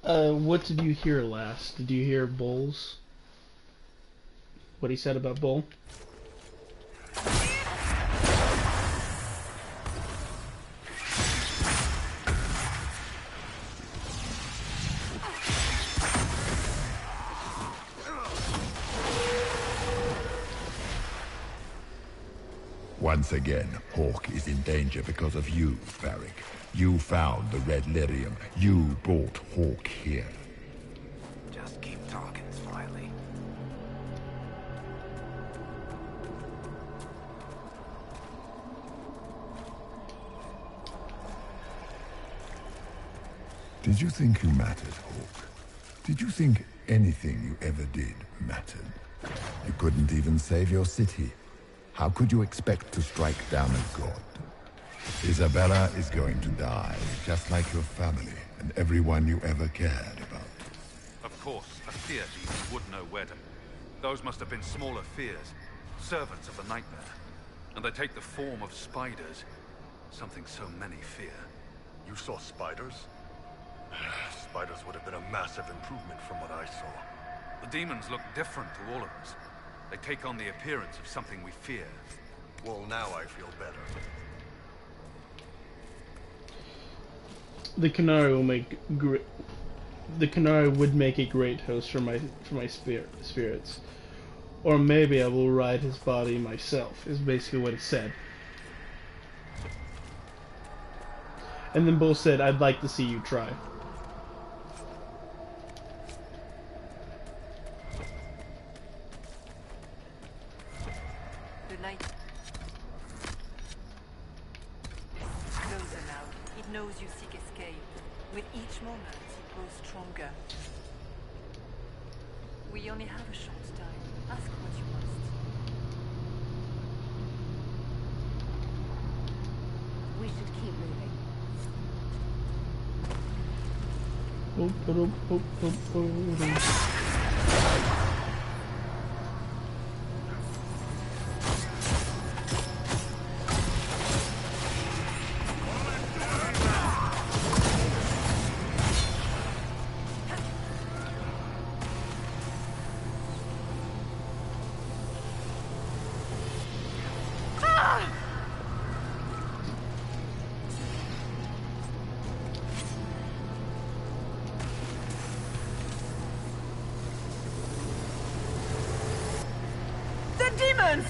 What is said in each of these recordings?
What did you hear last? Did you hear Bulls? What he said about Bull? Once again, Hawk is in danger because of you, Varric. You found the Red Lyrium. You brought Hawk here. Just keep talking, Smiley. Did you think you mattered, Hawk? Did you think anything you ever did mattered? You couldn't even save your city. How could you expect to strike down a god? Isabella is going to die, just like your family and everyone you ever cared about. Of course, a fear demon would know where to... Those must have been smaller fears, servants of the nightmare. And they take the form of spiders, something so many fear. You saw spiders? Spiders would have been a massive improvement from what I saw. The demons look different to all of us. They take on the appearance of something we fear. Well, now I feel better. The Canary will make the Canary would make a great host for my spirits. Or maybe I will ride his body myself, is basically what he said. And then Bull said, I'd like to see you try. The night is closer now. It knows you seek escape. With each moment, it grows stronger. We only have a short time. Ask what you must. We should keep moving. Demons!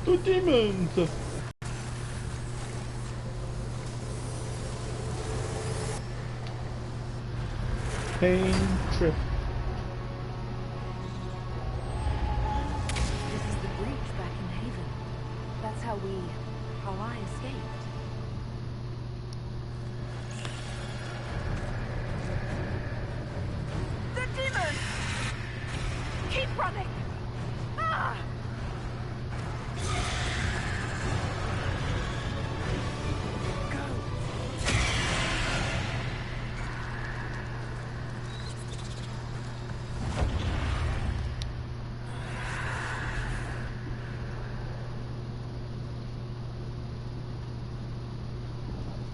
The demons! Pain trip. This is the breach back in Haven. That's how I escaped. The demons! Keep running! Ah!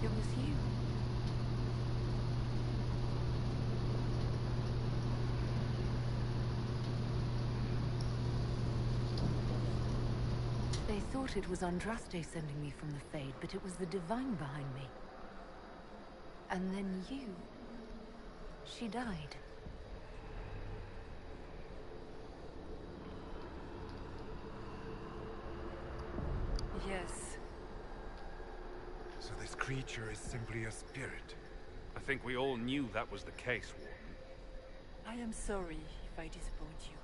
It was you. They thought it was Andraste sending me from the Fade, but it was the Divine behind me. And then you... She died. Yes. So this creature is simply a spirit. I think we all knew that was the case, Warden. I am sorry if I disappoint you.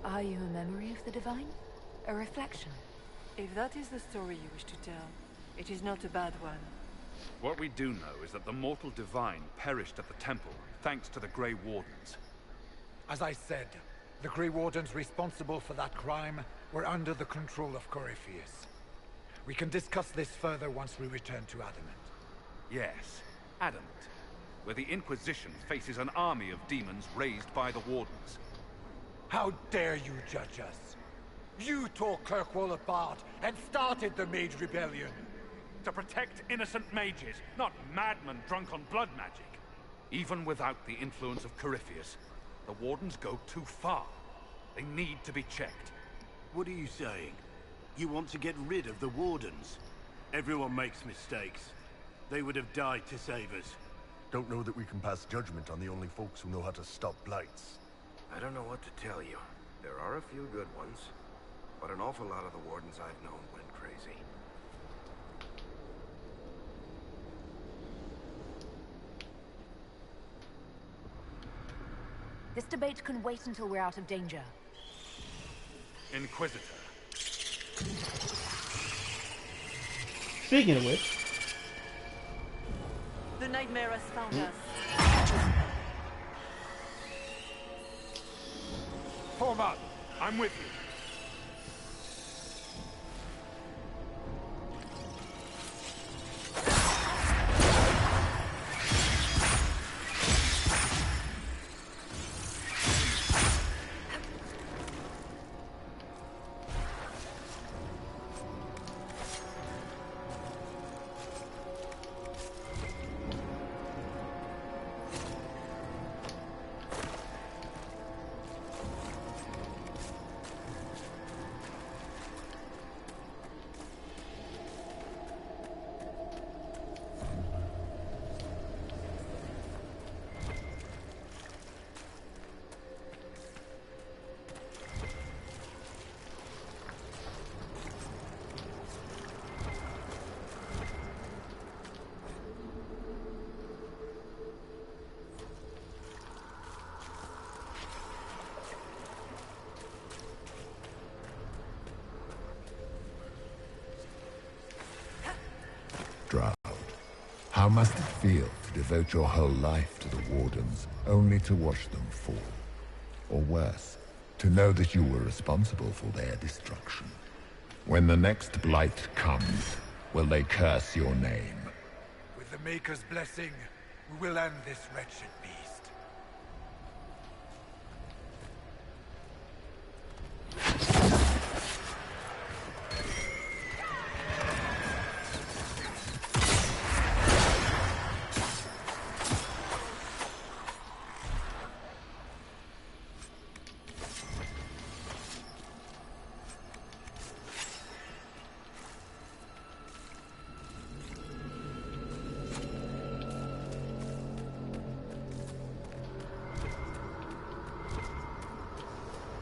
Are you a memory of the Divine? A reflection? If that is the story you wish to tell, it is not a bad one. What we do know is that the mortal divine perished at the temple, thanks to the Grey Wardens. As I said, the Grey Wardens responsible for that crime were under the control of Corypheus. We can discuss this further once we return to Adamant. Yes, Adamant, where the Inquisition faces an army of demons raised by the Wardens. How dare you judge us? You tore Kirkwall apart and started the Mage Rebellion. To protect innocent mages, not madmen drunk on blood magic. Even without the influence of Corypheus, the Wardens go too far. They need to be checked. What are you saying? You want to get rid of the Wardens? Everyone makes mistakes. They would have died to save us. Don't know that we can pass judgment on the only folks who know how to stop blights. I don't know what to tell you. There are a few good ones, but an awful lot of the Wardens I've known went crazy. This debate can wait until we're out of danger. Inquisitor. Speaking of which, The Nightmare has found us. Form up. I'm with you. Drow, how must it feel to devote your whole life to the Wardens, only to watch them fall? Or worse, to know that you were responsible for their destruction? When the next blight comes, will they curse your name? With the Maker's blessing, we will end this wretched beast.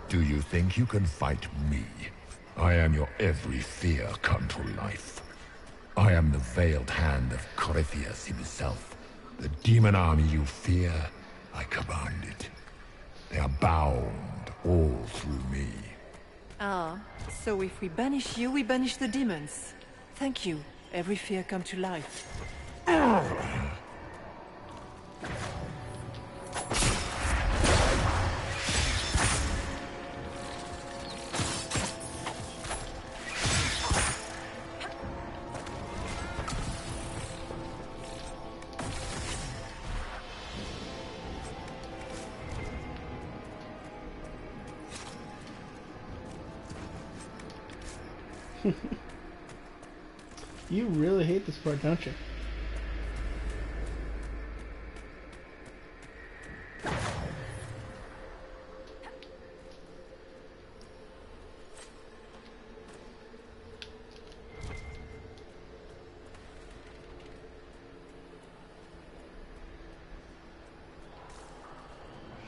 Do you think you can fight me? I am your every fear come to life. I am the veiled hand of Corypheus himself. The demon army you fear, I command it. They are bound all through me. Ah, so if we banish you, we banish the demons. Thank you. Every fear come to life. you really hate this part, don't you?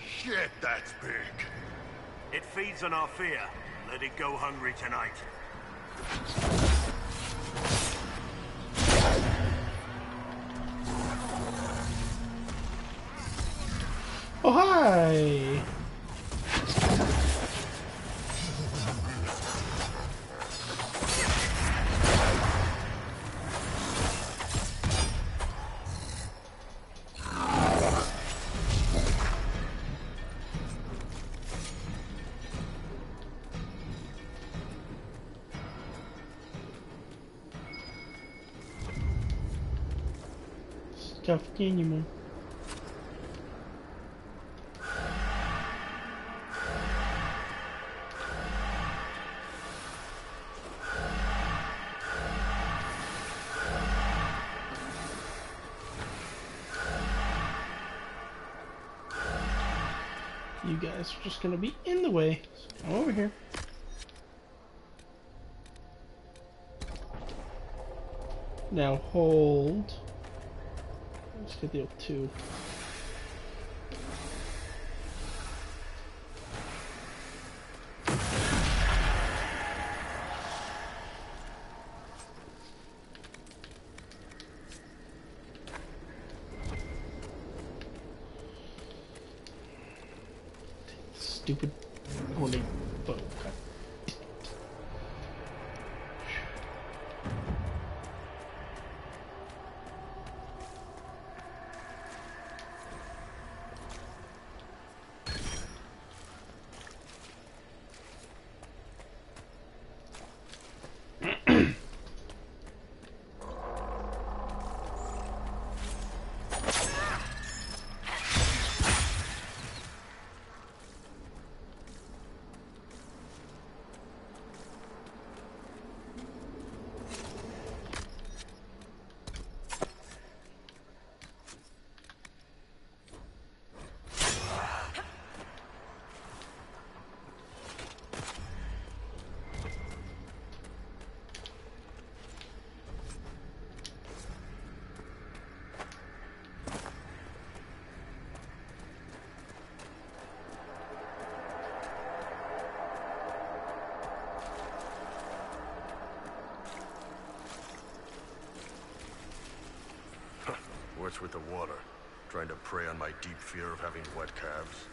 Shit, that's big. It feeds on our fear. Let it go hungry tonight. Oh, hi! California, man. You guys are just gonna be in the way. So come over here. Now hold. Let's get the L2. Stupid holding bow. What's with the water? Trying to prey on my deep fear of having wet calves?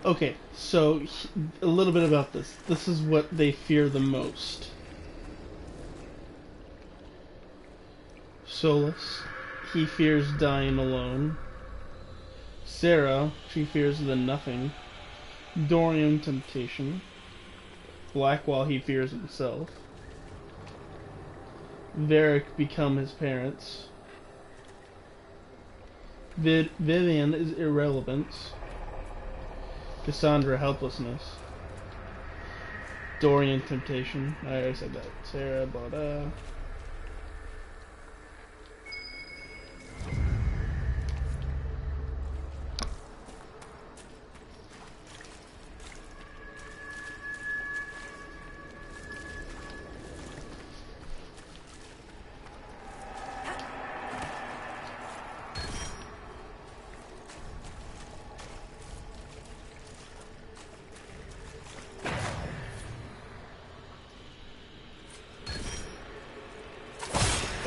Okay, so a little bit about this. This is what they fear the most. Solas, he fears dying alone. Sarah, she fears the nothing. Dorian, temptation. Blackwall, he fears himself. Varric, become his parents. Vivian is irrelevance. Cassandra, helplessness. Dorian, temptation. I already said that. Sarah, but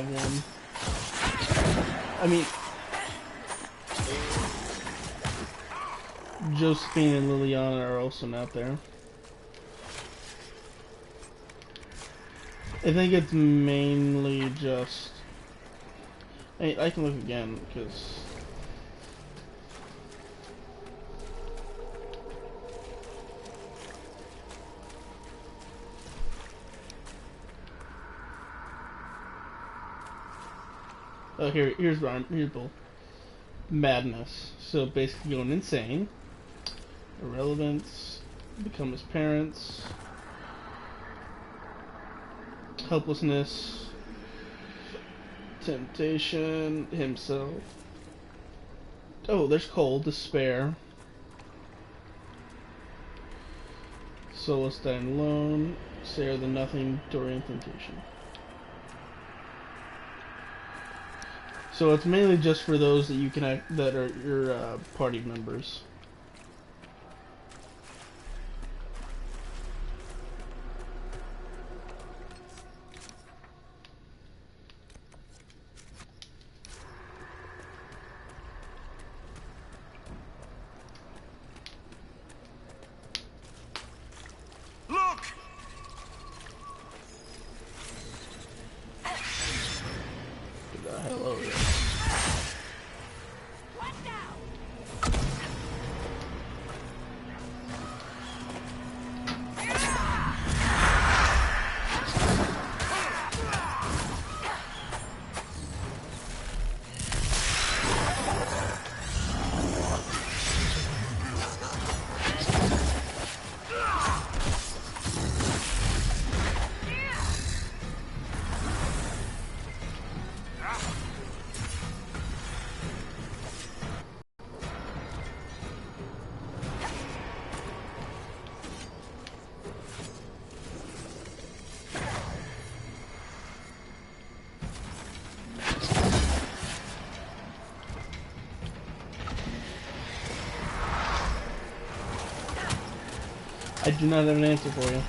one. I mean, Josephine and Liliana are also not there. I think it's mainly just... I can look again, because... Oh, here's Bull. Madness. So basically going insane. Irrelevance. Become his parents. Helplessness. Temptation. Himself. Oh, there's cold. Despair. Solas, dying alone. Sarah the nothing. Dorian, temptation. So it's mainly just for those that you can that are your party members. I do not have an answer for you.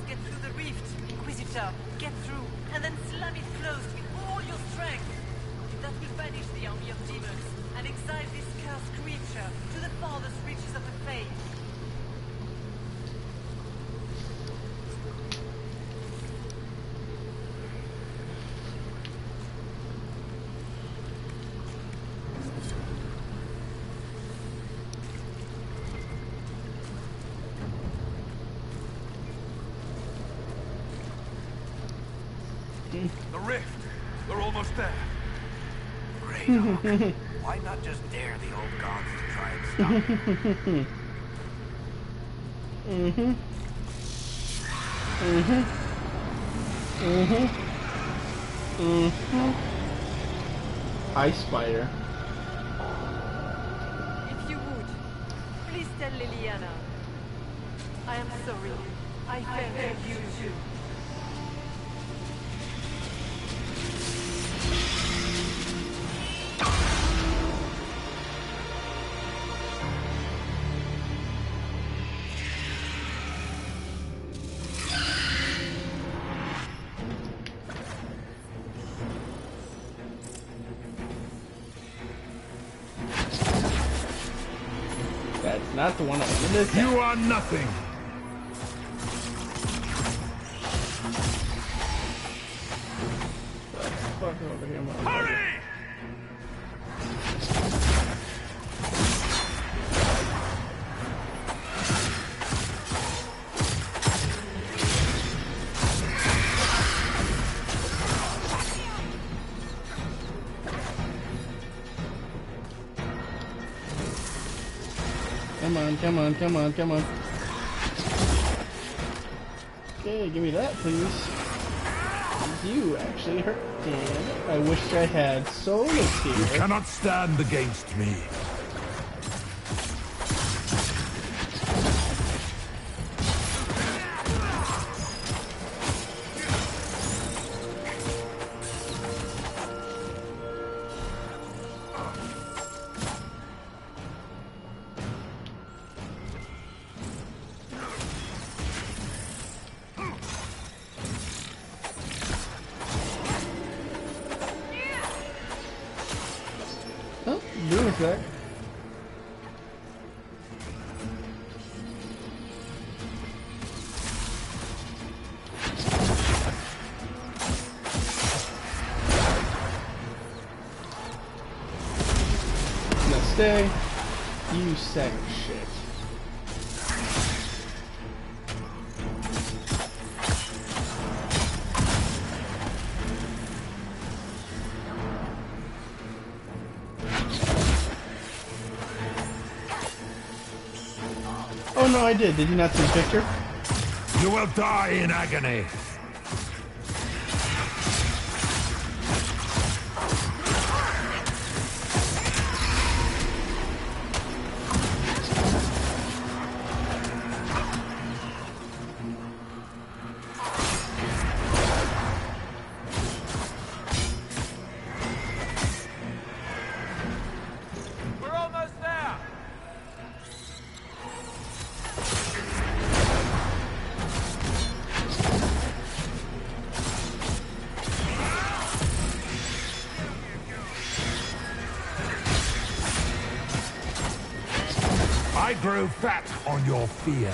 Get through the rift, Inquisitor. Get through, and then slam it closed with all your strength. That will banish the army of demons and exile this cursed creature to the farthest reaches of the Fade. The rift! We're almost there. Great, Hawk. Why not just dare the old gods to try and stop it? Ice Spider. If you would, please tell Liliana. I am sorry. I failed you too. That's not the one I wanted to. You are nothing! Fuck over here, motherfucker. Hurry! Come on, come on, come on, come on. Okay, give me that, please. You actually hurt. Damn it. I wish I had Solus You here. cannot stand against me. Oh, doing a sec. Now stay. You sack of shit. Oh no, I did. Did you not see the picture? You will die in agony. We're almost there! I grow fat on your fear.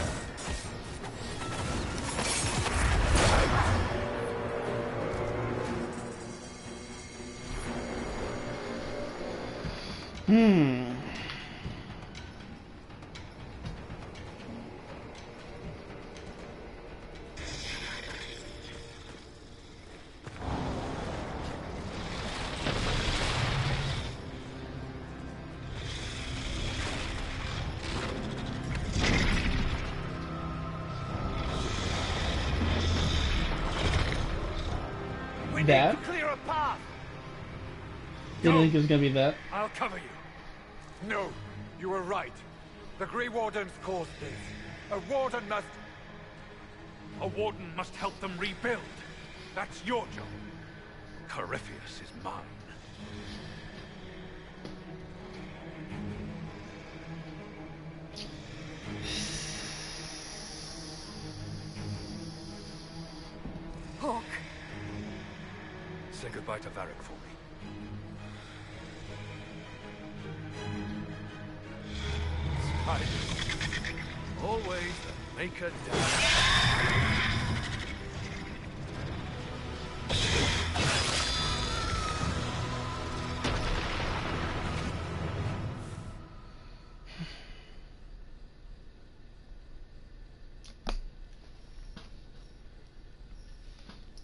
That? Clear a path! You think it's gonna be that? I'll cover you. No, you were right. The Grey Wardens caused this. A warden must... A warden must help them rebuild. That's your job. Corypheus is mine. Hawk. Say goodbye to Varric for me. Always the maker down.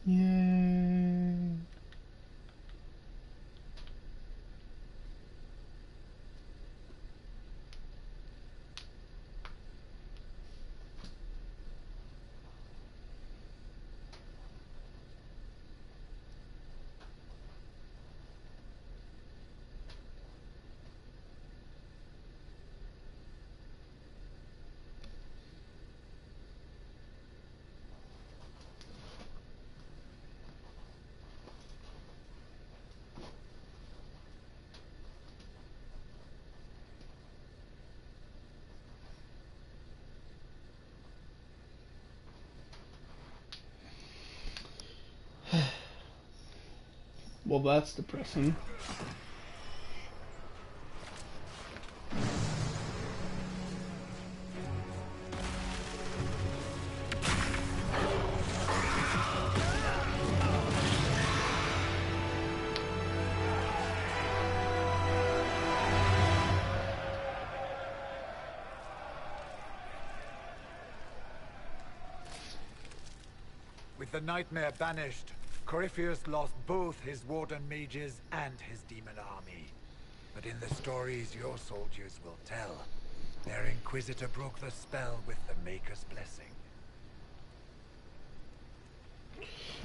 Yay. Well, that's depressing. With the nightmare banished, Corypheus lost both his Warden mages and his demon army. But in the stories your soldiers will tell, their Inquisitor broke the spell with the Maker's blessing.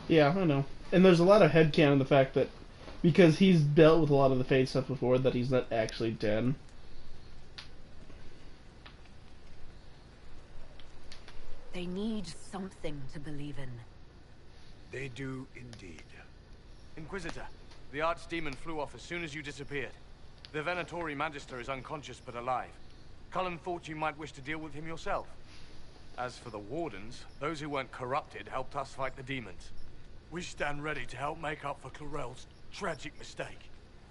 Yeah, I know. And there's a lot of headcanon in the fact that because he's dealt with a lot of the Fade stuff before, that he's not actually dead. They need something to believe in. They do indeed. Inquisitor, the Archdemon flew off as soon as you disappeared. The Venatori Magister is unconscious but alive. Cullen thought you might wish to deal with him yourself. As for the Wardens, those who weren't corrupted helped us fight the demons. We stand ready to help make up for Clarel's tragic mistake.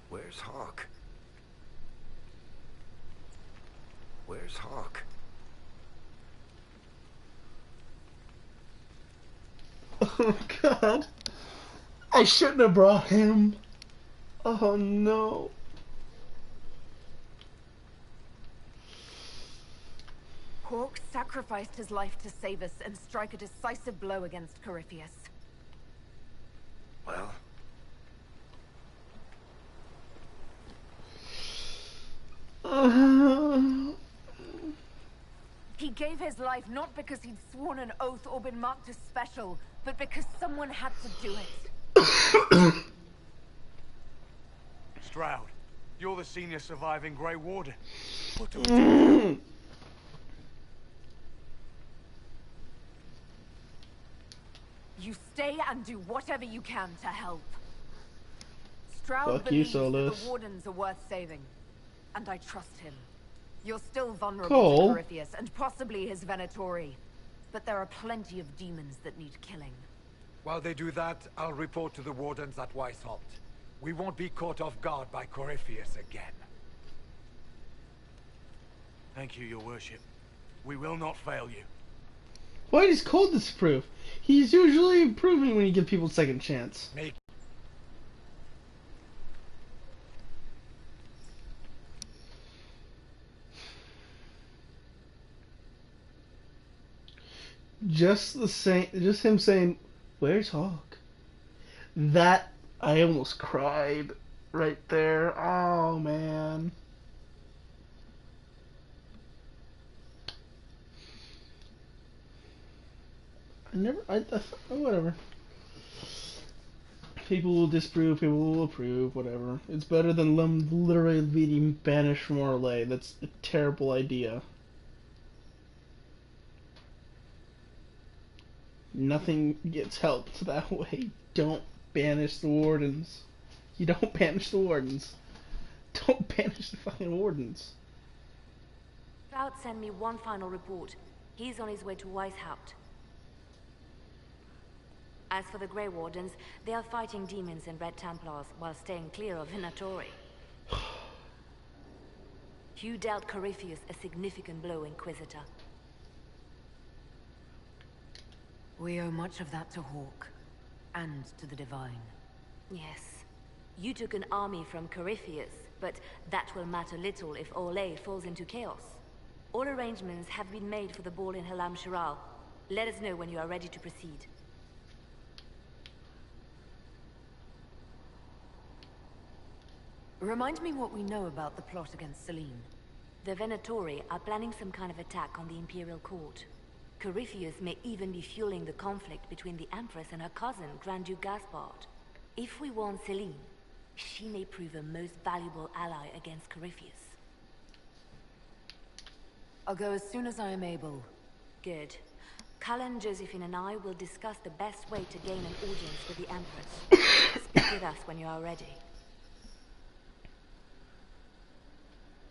Where's Hawk? Where's Hawk? Oh god. I shouldn't have brought him. Oh no. Hawk sacrificed his life to save us and strike a decisive blow against Corypheus. Well, He gave his life not because he'd sworn an oath or been marked as special, but because someone had to do it. Stroud, you're the senior surviving Grey Warden. What do we do? You stay and do whatever you can to help. Stroud Fuck you, believes that Solus. the Wardens are worth saving, and I trust him. You're still vulnerable Cole. to Corypheus, and possibly his Venatori. But there are plenty of demons that need killing. While they do that, I'll report to the Wardens at Weishaupt. We won't be caught off guard by Corypheus again. Thank you, your worship. We will not fail you. Why is Cole disapprove? He's usually improving when you give people a second chance. Make Just him saying, "Where's Hawk?" That I almost cried right there. Oh man. Whatever. People will disprove, people will approve, whatever. It's better than literally being banished from Orlais. That's a terrible idea. Nothing gets helped that way. Don't banish the wardens. You don't banish the wardens. Don't banish the fucking wardens. Cloud sent me one final report. He's on his way to Weishaupt. As for the Grey Wardens, they are fighting demons and Red Templars while staying clear of Venatori. You dealt Corypheus a significant blow, Inquisitor. We owe much of that to Hawk, and to the Divine. Yes. You took an army from Corypheus, but that will matter little if Orlais falls into chaos. All arrangements have been made for the ball in Halam Shiral. Let us know when you are ready to proceed. Remind me what we know about the plot against Selene. The Venatori are planning some kind of attack on the Imperial Court. Corypheus may even be fueling the conflict between the Empress and her cousin, Grand Duke Gaspard. If we warn Selene, she may prove a most valuable ally against Corypheus. I'll go as soon as I am able. Good. Cullen, Josephine and I will discuss the best way to gain an audience with the Empress. Speak with us when you are ready.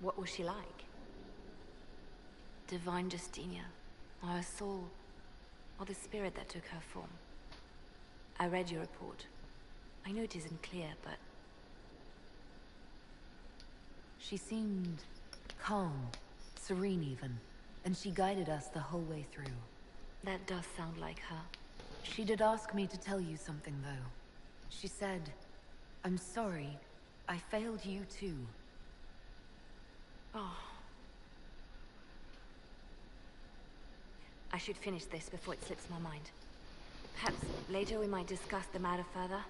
What was she like? Divine Justinia, or her soul, or the spirit that took her form. I read your report. I know it isn't clear, but... She seemed calm, serene even, and she guided us the whole way through. That does sound like her. She did ask me to tell you something, though. She said, "I'm sorry, I failed you too." Oh. I should finish this before it slips my mind. Perhaps later we might discuss the matter further.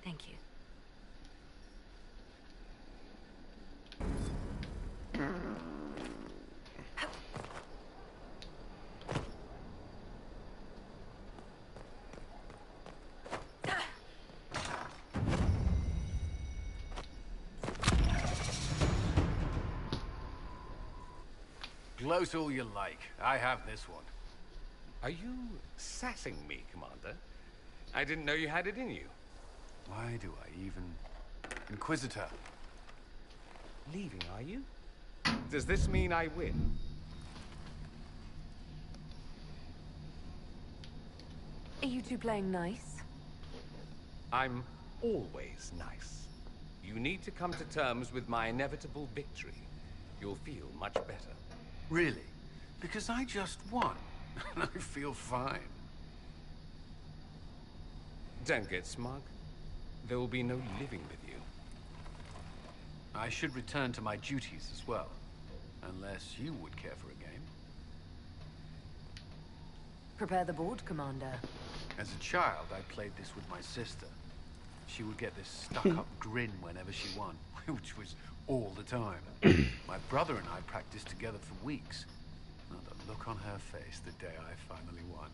Thank you. Gloat all you like. I have this one. Are you sassing me, Commander? I didn't know you had it in you. Why do I even... Inquisitor. Leaving, are you? Does this mean I win? Are you two playing nice? I'm always nice. You need to come to terms with my inevitable victory. You'll feel much better. Really? Because I just won, and I feel fine. Don't get smug. There will be no living with you. I should return to my duties as well, unless you would care for a game. Prepare the board, Commander. As a child, I played this with my sister. She would get this stuck-up grin whenever she won, which was all the time. My brother and I practiced together for weeks. Oh, the look on her face the day I finally won.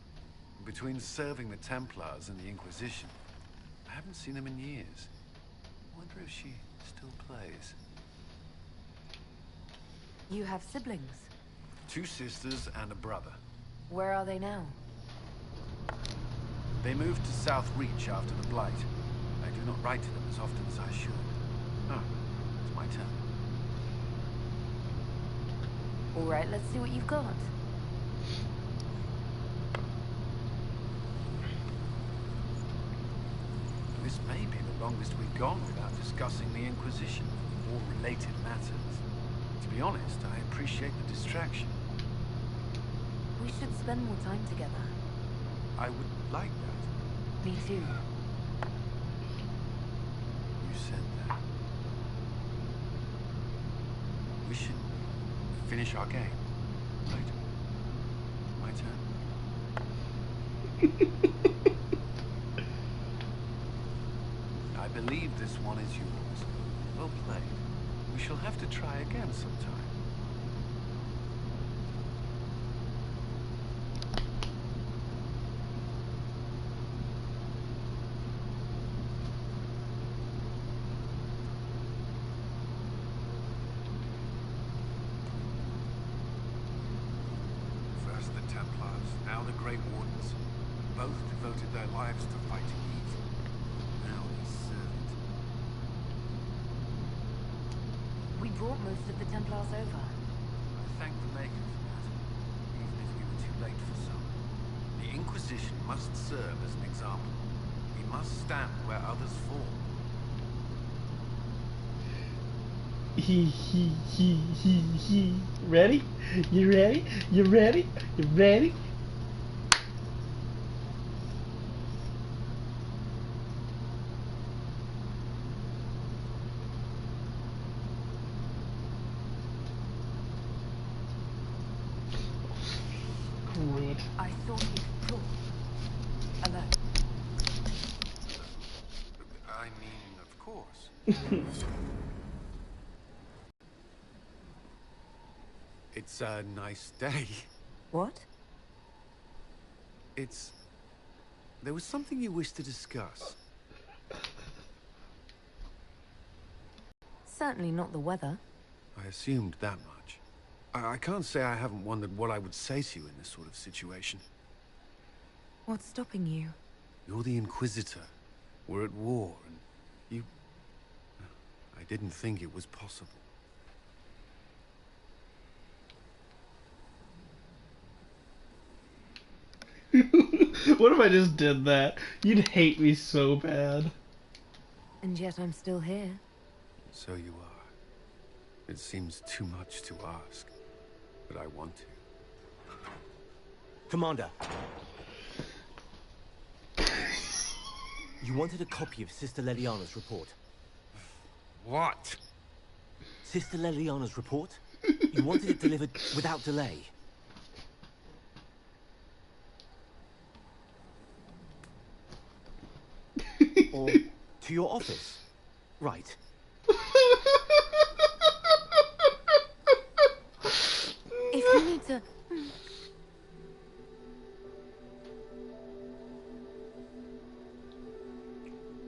Between serving the Templars and the Inquisition, I haven't seen them in years. I wonder if she still plays. You have siblings? 2 sisters and a brother. Where are they now? They moved to South Reach after the Blight. I do not write to them as often as I should. Oh, it's my turn. All right, let's see what you've got. This may be the longest we've gone without discussing the Inquisition or related matters. To be honest, I appreciate the distraction. We should spend more time together. I would like that. Me too. You said that. We should finish our game, right? My turn. I believe this one is yours. Well played. We shall have to try again sometime. First the Templars, now the Grey Wardens. Both devoted their lives to fighting evil. Now they serve it. We brought most of the Templars over. I thank the Maker for that, even if we were too late for some. The Inquisition must serve as an example. We must stand where others fall. He. Ready? You ready? You ready? You ready? Rude. I thought you could talk. Alone. I mean, of course. It's a nice day. What? There was something you wished to discuss. Certainly not the weather. I assumed that much. I can't say I haven't wondered what I would say to you in this sort of situation. What's stopping you? You're the Inquisitor. We're at war, and you... I didn't think it was possible. What if I just did that? You'd hate me so bad. And yet I'm still here. So you are. It seems too much to ask, but I want to. Commander. You wanted a copy of Sister Leliana's report. What? Sister Leliana's report? You wanted it delivered without delay. Or to your office. Right. If you need to...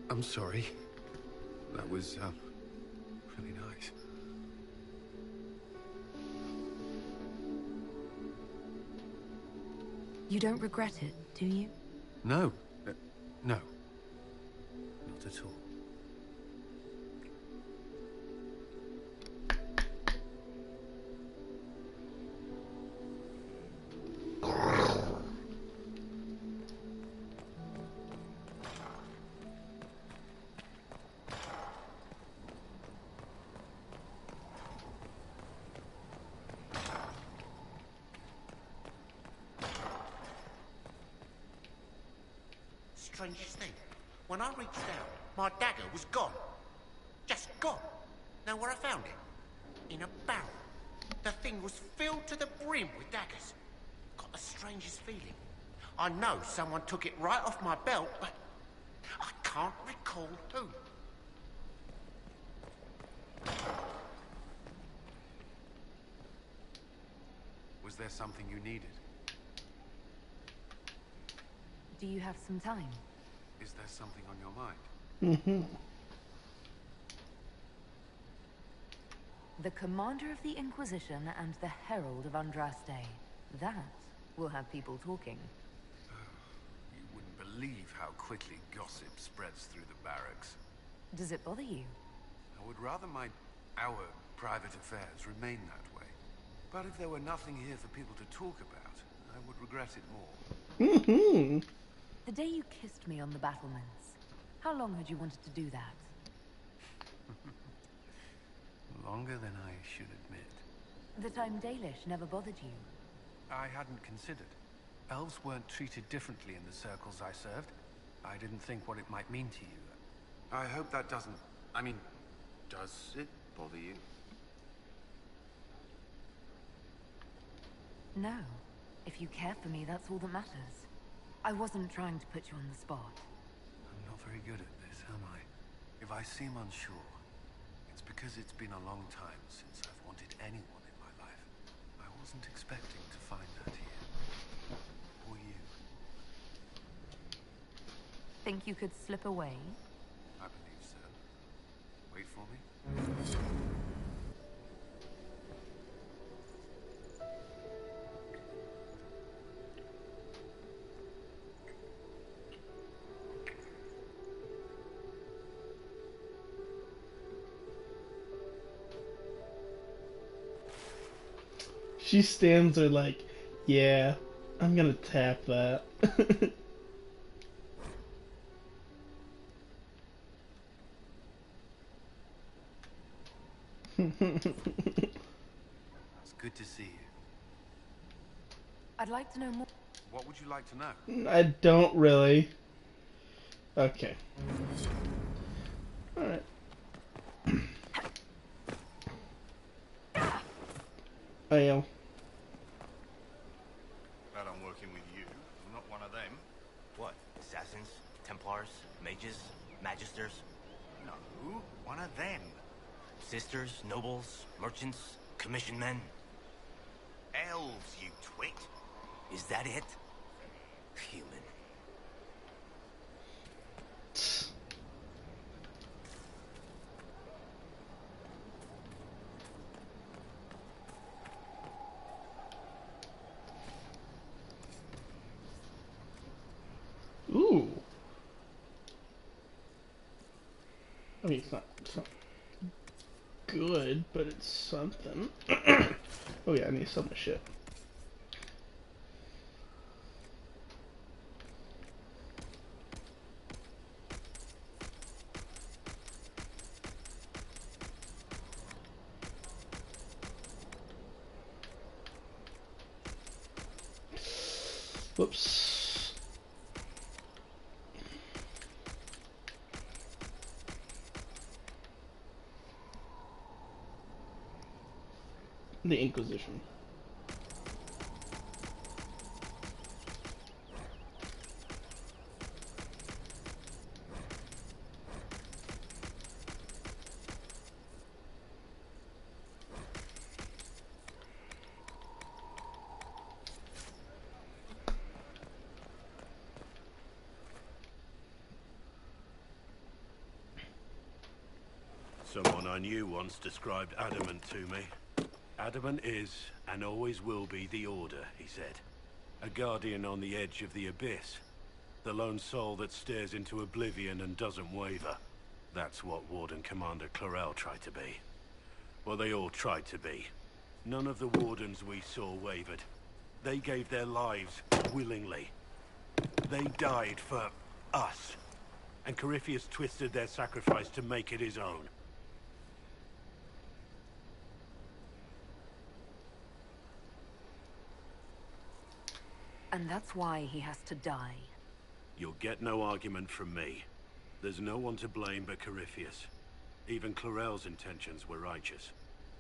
I'm sorry. That was, really nice. You don't regret it, do you? No. No. Not at all. Strangest thing, when I reached out, my dagger was gone. Just gone. Know where I found it? In a barrel. The thing was filled to the brim with daggers. Got the strangest feeling. I know someone took it right off my belt, but I can't recall who. Was there something you needed? Do you have some time? Is there something on your mind? The Commander of the Inquisition and the Herald of Andraste. That will have people talking. You wouldn't believe how quickly gossip spreads through the barracks. Does it bother you? I would rather our private affairs remain that way. But if there were nothing here for people to talk about, I would regret it more. The day you kissed me on the battlements, how long had you wanted to do that? Longer than I should admit. That I'm Dalish never bothered you? I hadn't considered. Elves weren't treated differently in the circles I served. I didn't think what it might mean to you. I hope that doesn't... I mean, does it bother you? No. If you care for me, that's all that matters. I wasn't trying to put you on the spot. I'm not very good at this, am I? If I seem unsure, it's because it's been a long time since I've wanted anyone in my life. I wasn't expecting to find that here. Or you. Think you could slip away? I believe so. Wait for me. She stands there like, yeah, I'm gonna tap that. It's good to see you. I'd like to know more. What would you like to know? I don't really. Okay. Alright. I am. Glad I'm working with you. I'm not one of them. What? Assassins? Templars? Mages? Magisters? No, one of them. Sisters? Nobles? Merchants? Commission men? Elves, you twit. Is that it? Human. Ooh. I mean, it's not good, but it's something. Oh yeah, I need to sell my shit. Whoops. The Inquisition. Someone I knew once described Adamant to me. Adamant is, and always will be, the Order, he said. A guardian on the edge of the abyss. The lone soul that stares into oblivion and doesn't waver. That's what Warden Commander Clarel tried to be. Well, they all tried to be. None of the Wardens we saw wavered. They gave their lives willingly. They died for us. And Corypheus twisted their sacrifice to make it his own. And that's why he has to die. You'll get no argument from me. There's no one to blame but Corypheus. Even Clarel's intentions were righteous.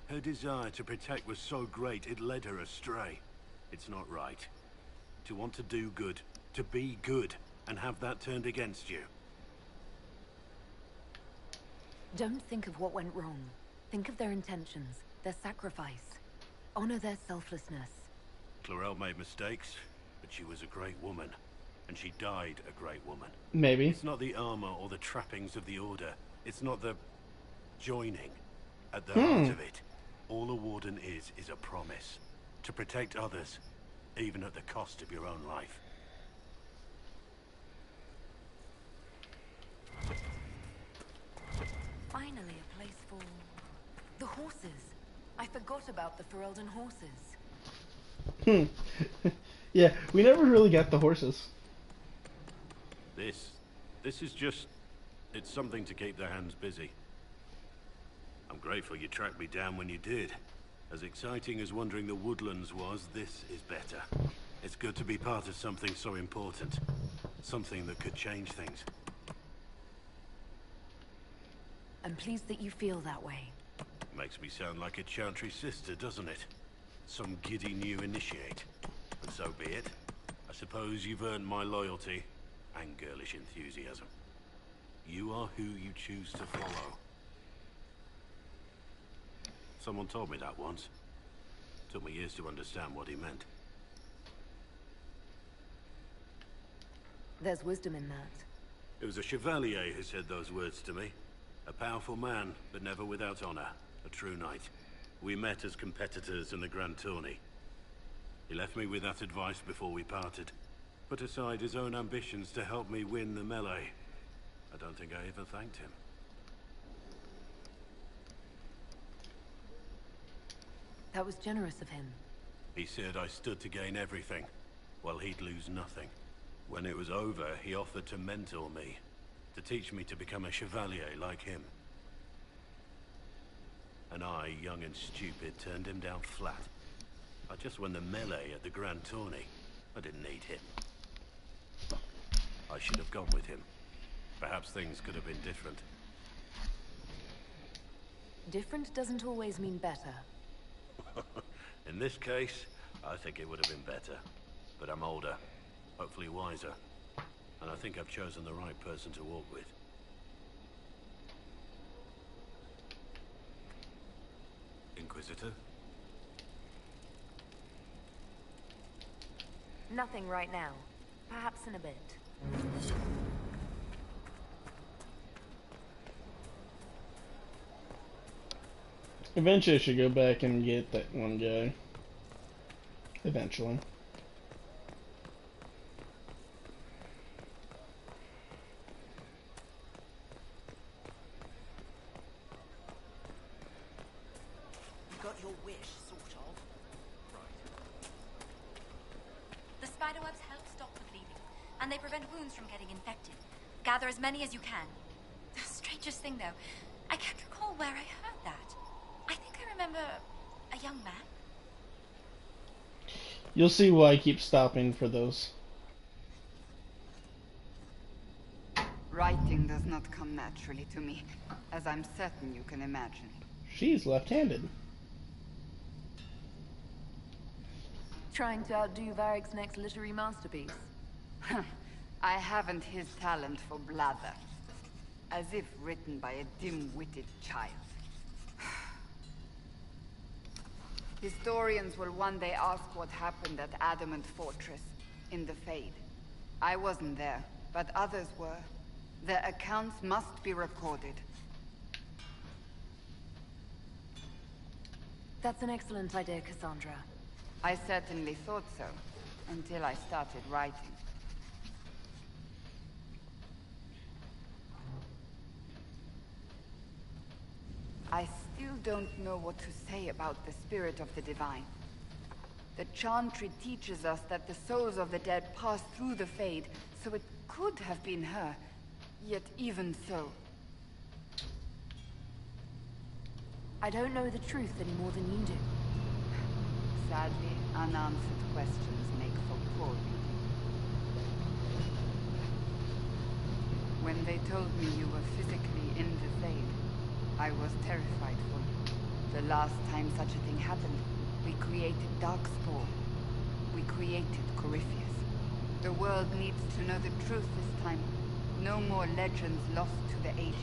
Her desire to protect was so great it led her astray. It's not right. To want to do good, to be good, and have that turned against you. Don't think of what went wrong. Think of their intentions, their sacrifice. Honor their selflessness. Clarel made mistakes, but she was a great woman. And she died a great woman. Maybe. It's not the armor or the trappings of the Order. It's not the joining. At the heart of it, all a Warden is a promise. To protect others, even at the cost of your own life. Finally a place for... the horses. I forgot about the Ferelden horses. Yeah, we never really got the horses. This is just... it's something to keep their hands busy. I'm grateful you tracked me down when you did. As exciting as wandering the woodlands was, this is better. It's good to be part of something so important. Something that could change things. I'm pleased that you feel that way. Makes me sound like a Chantry sister, doesn't it? Some giddy new initiate. And so be it. I suppose you've earned my loyalty and girlish enthusiasm. You are who you choose to follow. Someone told me that once. Took me years to understand what he meant. There's wisdom in that. It was a chevalier who said those words to me. A powerful man, but never without honor. A true knight. We met as competitors in the Grand Tourney. He left me with that advice before we parted. Put aside his own ambitions to help me win the melee. I don't think I ever thanked him. That was generous of him. He said I stood to gain everything, while he'd lose nothing. When it was over, he offered to mentor me, to teach me to become a chevalier like him. And I, young and stupid, turned him down flat. I just won the melee at the Grand Tourney. I didn't need him. I should have gone with him. Perhaps things could have been different. Different doesn't always mean better. In this case, I think it would have been better. But I'm older, hopefully wiser. And I think I've chosen the right person to walk with. Inquisitor? Nothing right now. Perhaps in a bit. Eventually I should go back and get that one guy. Eventually. You got your wish, sort of. The spiderwebs help stop the bleeding, and they prevent wounds from getting infected. Gather as many as you can. The strangest thing, though, I can't recall where I heard that. I think I remember a young man. You'll see why I keep stopping for those. Writing does not come naturally to me, as I'm certain you can imagine. She's left-handed. Trying to outdo Varric's next literary masterpiece. I haven't his talent for blather. As if written by a dim-witted child. Historians will one day ask what happened at Adamant Fortress, in the Fade. I wasn't there, but others were. Their accounts must be recorded. That's an excellent idea, Cassandra. I certainly thought so, until I started writing. I still don't know what to say about the spirit of the divine. The Chantry teaches us that the souls of the dead pass through the Fade, so it could have been her. Yet even so... I don't know the truth any more than you do. Sadly, unanswered questions make for poor reading. When they told me you were physically in the Fade, I was terrified for you. The last time such a thing happened, we created Darkspawn. We created Corypheus. The world needs to know the truth this time. No more legends lost to the ages.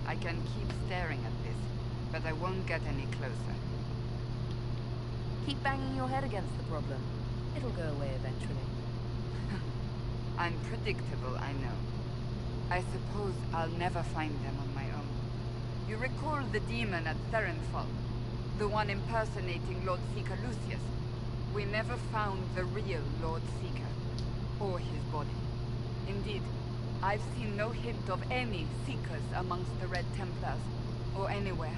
I can keep staring at this, but I won't get any closer. Keep banging your head against the problem. It'll go away eventually. Unpredictable, I know. I suppose I'll never find them on my own. You recall the demon at Therenfall? The one impersonating Lord Seeker Lucius. We never found the real Lord Seeker, or his body. Indeed, I've seen no hint of any Seekers amongst the Red Templars, or anywhere.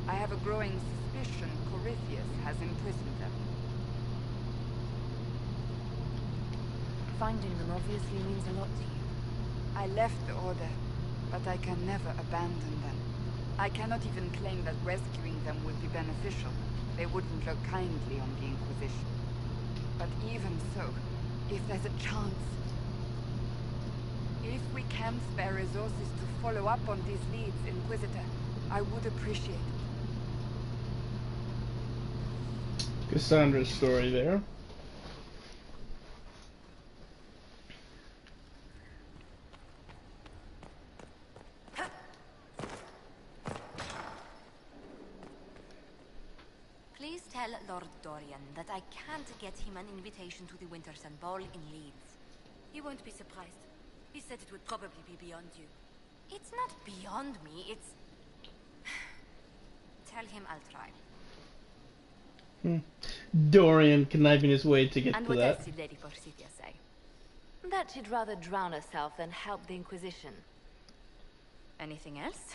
I have a growing suspicion Corypheus has imprisoned them. Finding them obviously means a lot to you. I left the Order, but I can never abandon them. I cannot even claim that rescuing them would be beneficial. They wouldn't look kindly on the Inquisition. But even so, if there's a chance... If we can spare resources to follow up on these leads, Inquisitor, I would appreciate it. Cassandra's story there. Please tell Lord Dorian that I can't get him an invitation to the Wintersun Ball in Leeds. He won't be surprised. He said it would probably be beyond you. It's not beyond me, it's... Tell him I'll try. Dorian conniving his way to get and to what that. else did Lady Forsythia say? That she'd rather drown herself than help the Inquisition. Anything else?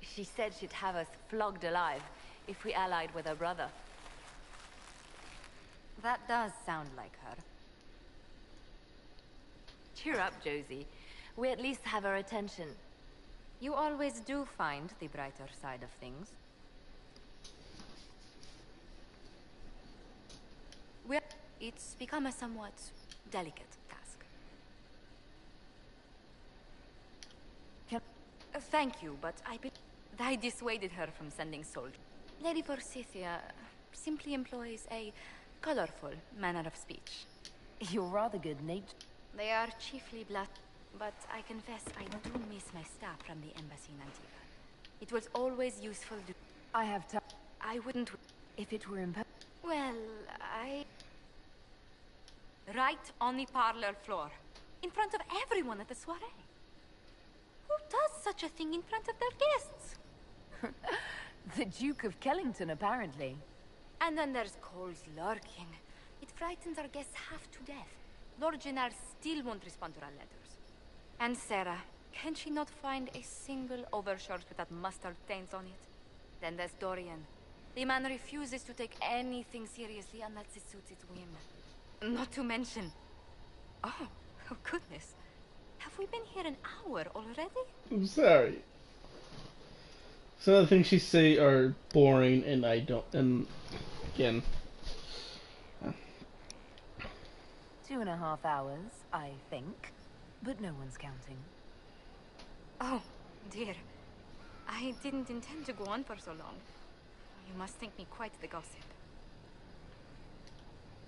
She said she'd have us flogged alive if we allied with her brother. That does sound like her. Cheer up, Josie. We at least have her attention. You always do find the brighter side of things. It's become a somewhat delicate task. Thank you, but I dissuaded her from sending soldiers. Lady Forsythia simply employs a colorful manner of speech. You're rather good-natured. They are chiefly blood, but I confess I do miss my staff from the embassy in Antigua. It was always useful to... I have to... I wouldn't... If it were Well, right on the parlor floor, in front of everyone at the soiree. Who does such a thing in front of their guests? The Duke of Kellington, apparently. And then there's Cole's lurking. It frightens our guests half to death. Lord Gennard still won't respond to our letters. And Sarah, can she not find a single overshirt without mustard stains on it? Then there's Dorian. The man refuses to take anything seriously unless it suits his whim. Not to mention... Oh goodness. Have we been here an hour already? I'm sorry. Some of the things she say are boring, and I don't. And again, 2.5 hours, I think, but no one's counting. Oh dear, I didn't intend to go on for so long. You must think me quite the gossip.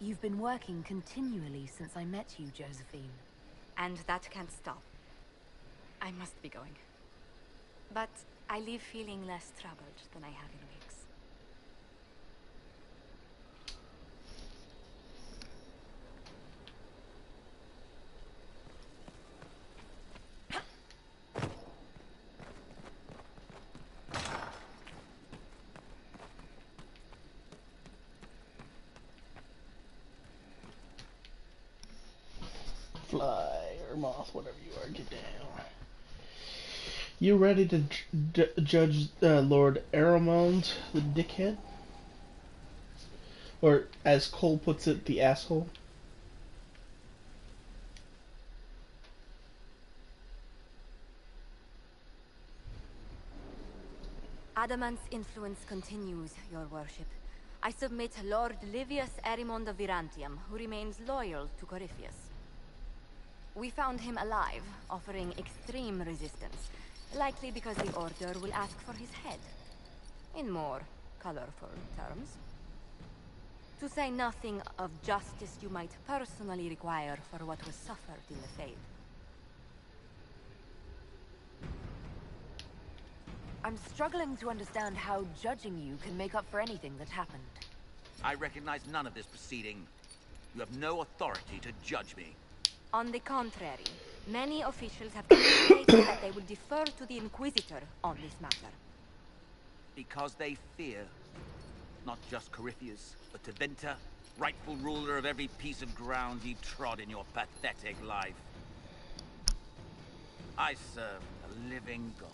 You've been working continually since I met you, Josephine. And that can't stop. I must be going. But I leave feeling less troubled than I have in weeks. Fly or moth, whatever you are, get down. You ready to judge Lord Aramond, the dickhead? Or, as Cole puts it, the asshole? Adamant's influence continues, your worship. I submit Lord Livius Arimond of Virantium, who remains loyal to Corypheus. We found him alive, offering extreme resistance, likely because the Order will ask for his head. In more colorful terms. To say nothing of justice you might personally require for what was suffered in the Fade. I'm struggling to understand how judging you can make up for anything that happened. I recognize none of this proceeding. You have no authority to judge me. On the contrary, many officials have communicated that they will defer to the Inquisitor on this matter. Because they fear. Not just Corypheus, but Tevinter, rightful ruler of every piece of ground you trod in your pathetic life. I serve a living god.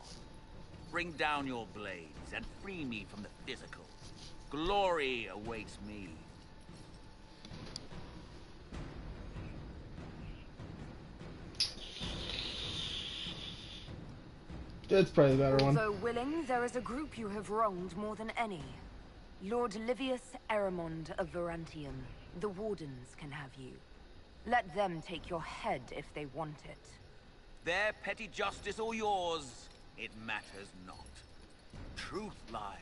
Bring down your blades and free me from the physical. Glory awaits me. That's probably the better one. Although willing, there is a group you have wronged more than any. Lord Livius Eramond of Varantium. The Wardens can have you. Let them take your head if they want it. Their petty justice or yours, it matters not. Truth lies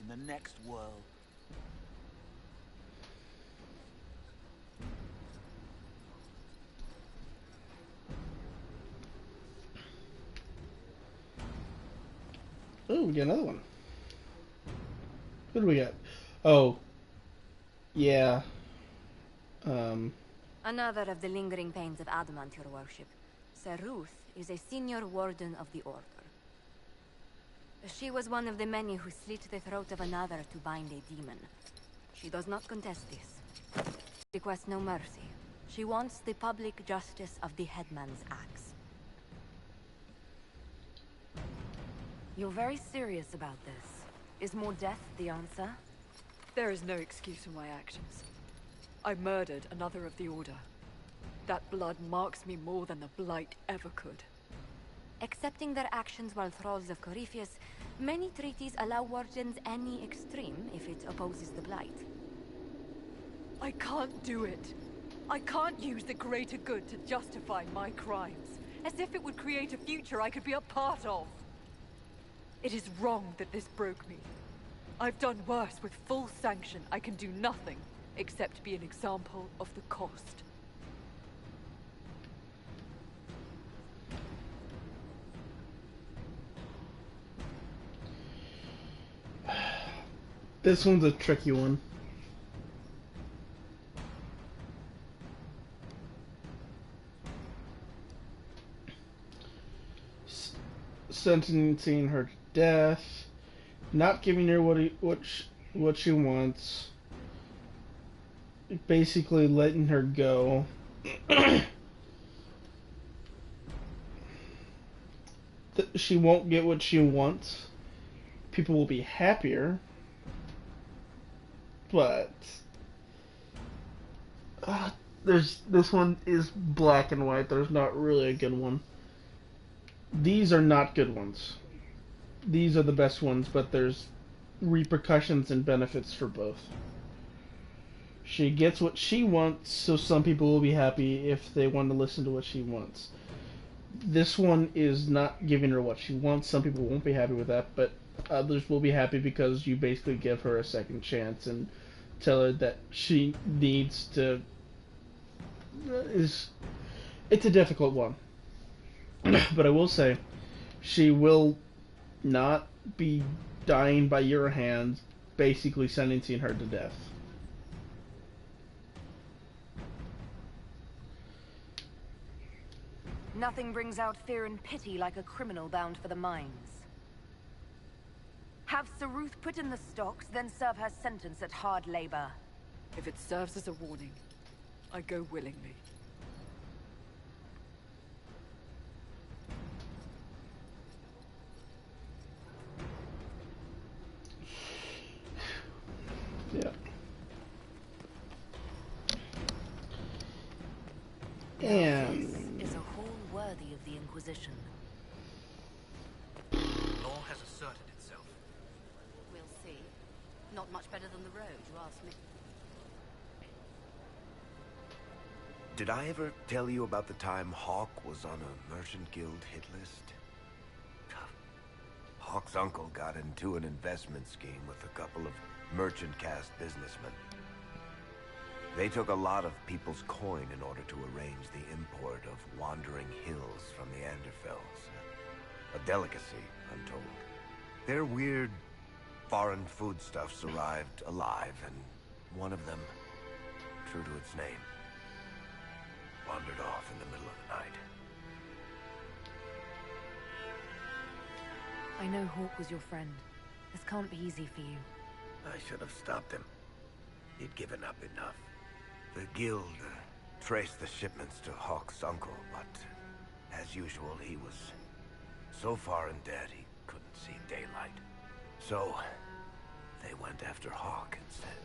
in the next world. Oh, we got another one. What do we got? Oh, yeah. Another of the lingering pains of Adamant, your worship. Sir Ruth is a senior warden of the Order. She was one of the many who slit the throat of another to bind a demon. She does not contest this. She requests no mercy. She wants the public justice of the headman's axe. You're very serious about this. Is more death the answer? There is no excuse for my actions. I murdered another of the Order. That blood marks me more than the Blight ever could. Accepting their actions while thralls of Corypheus, many treaties allow wardens any extreme if it opposes the Blight. I can't do it. I can't use the greater good to justify my crimes, as if it would create a future I could be a part of. It is wrong that this broke me. I've done worse with full sanction. I can do nothing except be an example of the cost. This one's a tricky one. Sentencing her to death, not giving her what she wants, basically letting her go. She won't get what she wants. People will be happier, but this one is black and white. There's not really a good one. These are not good ones. These are the best ones, but there's repercussions and benefits for both. She gets what she wants, so some people will be happy if they want to listen to what she wants. This one is not giving her what she wants. Some people won't be happy with that, but others will be happy because you basically give her a second chance and tell her that she needs to... It's a difficult one. But I will say, she will not be dying by your hands, basically sentencing her to death. Nothing brings out fear and pity like a criminal bound for the mines. Have Sir Ruth put in the stocks, then serve her sentence at hard labor. If it serves as a warning, I go willingly. Yeah. And this is a hall worthy of the Inquisition. Law has asserted itself. We'll see. Not much better than the road, you ask me. Did I ever tell you about the time Hawk was on a Merchant Guild hit list? Hawk's uncle got into an investment scheme with a couple of merchant caste businessmen. They took a lot of people's coin in order to arrange the import of wandering hills from the Anderfells. A delicacy, I'm told. Their weird, foreign foodstuffs arrived alive, and one of them, true to its name, wandered off in the middle of the night. I know Hawk was your friend. This can't be easy for you. I should have stopped him. He'd given up enough. The guild traced the shipments to Hawk's uncle, but as usual, he was so far in debt he couldn't see daylight. So they went after Hawk instead.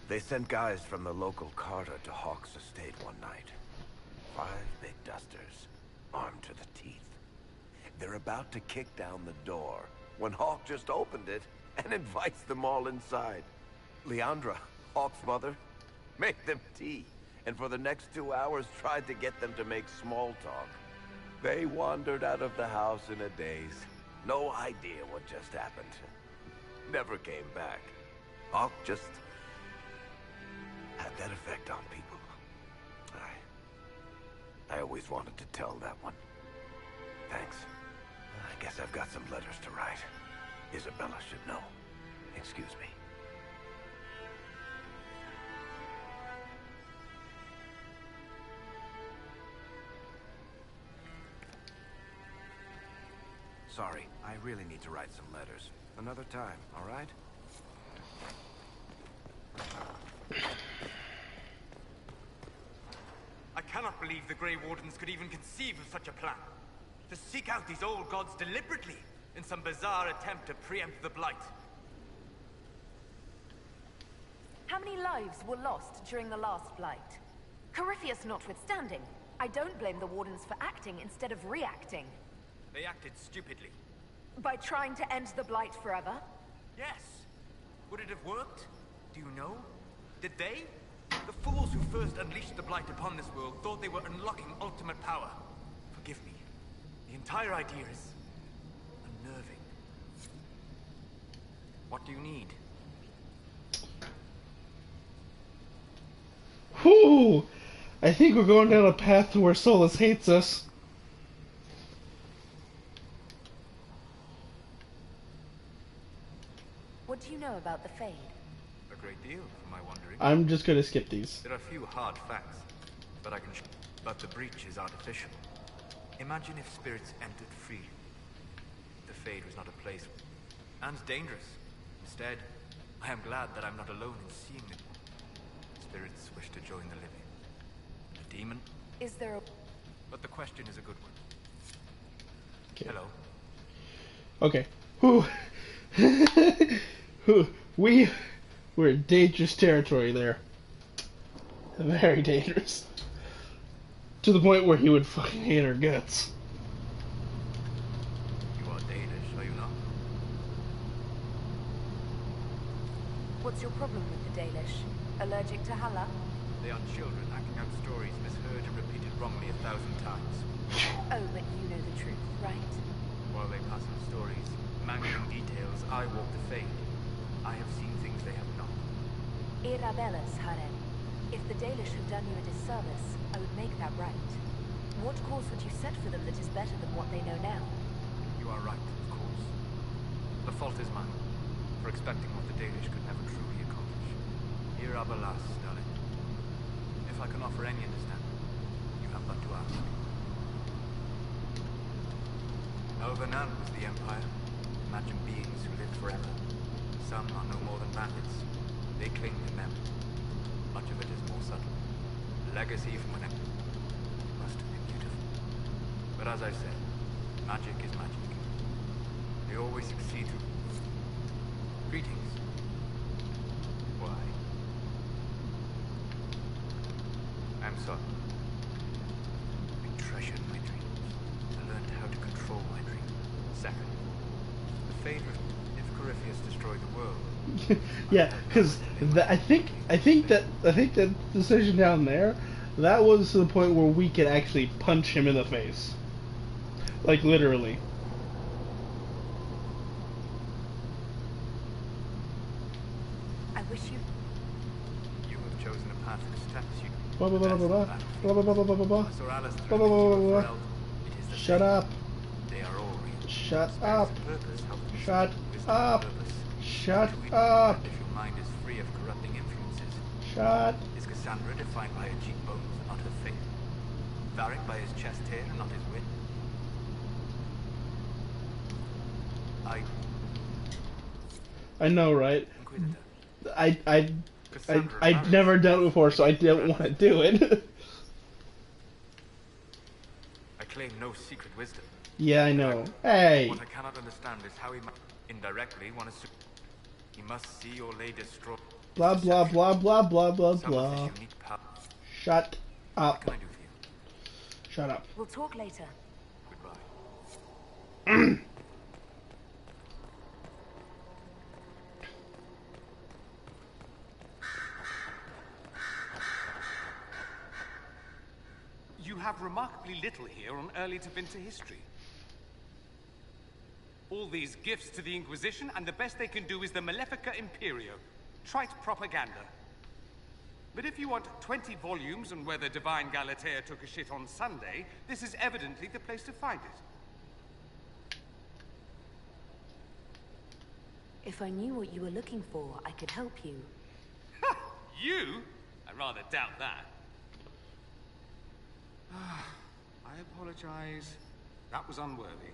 They sent guys from the local carter to Hawk's estate one night. 5 big dusters, armed to the teeth. They're about to kick down the door when Hawk just opened it and invites them all inside. Leandra, Hawk's mother, made them tea, and for the next 2 hours tried to get them to make small talk. They wandered out of the house in a daze. No idea what just happened. Never came back. Hawk just had that effect on people. I always wanted to tell that one. Thanks. I guess I've got some letters to write. Isabella should know. Excuse me. Sorry, I really need to write some letters. Another time, all right? I cannot believe the Grey Wardens could even conceive of such a plan. To seek out these old gods deliberately in some bizarre attempt to preempt the Blight. How many lives were lost during the last Blight? Corypheus notwithstanding, I don't blame the Wardens for acting instead of reacting. They acted stupidly. By trying to end the Blight forever? Yes. Would it have worked? Do you know? Did they? The fools who first unleashed the Blight upon this world thought they were unlocking ultimate power. Forgive me. The entire idea is unnerving. What do you need? Whew! I think we're going down a path to where Solas hates us. What do you know about the Fade? A great deal, for my wondering. I'm just gonna skip these. There are few hard facts, but I can but the breach is artificial. Imagine if spirits entered freely. The Fade was not a place, and dangerous. Instead, I am glad that I'm not alone in seeing it. Spirits wish to join the living. A demon? Is there a... But the question is a good one. Okay. Hello. Okay. We're in dangerous territory there. Very dangerous. To the point where he would fucking hate our guts. You are Danish, are you not? What's your problem with the Dalish? Allergic to Hala? They are children acting out stories misheard and repeated wrongly 1,000 times. Oh, but you know the truth, right? While they pass on stories, mangling details, I walk the Fade. I have seen things they have not. Irabellas, Haren. If the Dalish have done you a disservice, I would make that right. What course would you set for them that is better than what they know now? You are right, of course. The fault is mine, for expecting what the Dalish could never truly accomplish. Irabellas, darling. If I can offer any understanding, you have but to ask. Elvenan was the Empire. Imagined beings who lived forever. Some are no more than bandits. They cling to memory. Much of it is more subtle. Legacy from whenever. Must have been beautiful. But as I said, magic is magic. They always succeed to... Greetings. Why? I'm sorry. I treasured my dreams. I learned how to control my dreams. Second, the Fade, if Corypheus destroyed the world. Yeah, because I think that decision down there, that was to the point where we could actually punch him in the face, like literally. I wish you. You have chosen a path of steps. You. Blah blah blah blah blah blah blah blah blah blah blah. Sir Alice Blah blah blah blah blah. It is the Shut Fade. up. They are all real. Shut Spirits up. of purpose help them Shut see wisdom up. and purpose. Shut To it, up. If your mind is free of corrupting influences. Shut. Is Cassandra defined by her cheekbones and not her face? Varric by his chest hair and not his wit? I know, right? I've never done it before, so I don't want to do it. I claim no secret wisdom. Yeah, I know. Hey! What I cannot understand is how he indirectly want to... He must see or lay destroy... Blah, blah, blah, blah, blah, blah, blah. Shut up. What can I do for you? Shut up. We'll talk later. Goodbye. You have remarkably little here on early Tevinter history. All these gifts to the Inquisition, and the best they can do is the Malefica Imperio. Trite propaganda. But if you want 20 volumes on whether Divine Galatea took a shit on Sunday, this is evidently the place to find it. If I knew what you were looking for, I could help you. You? I rather doubt that. I apologize. That was unworthy.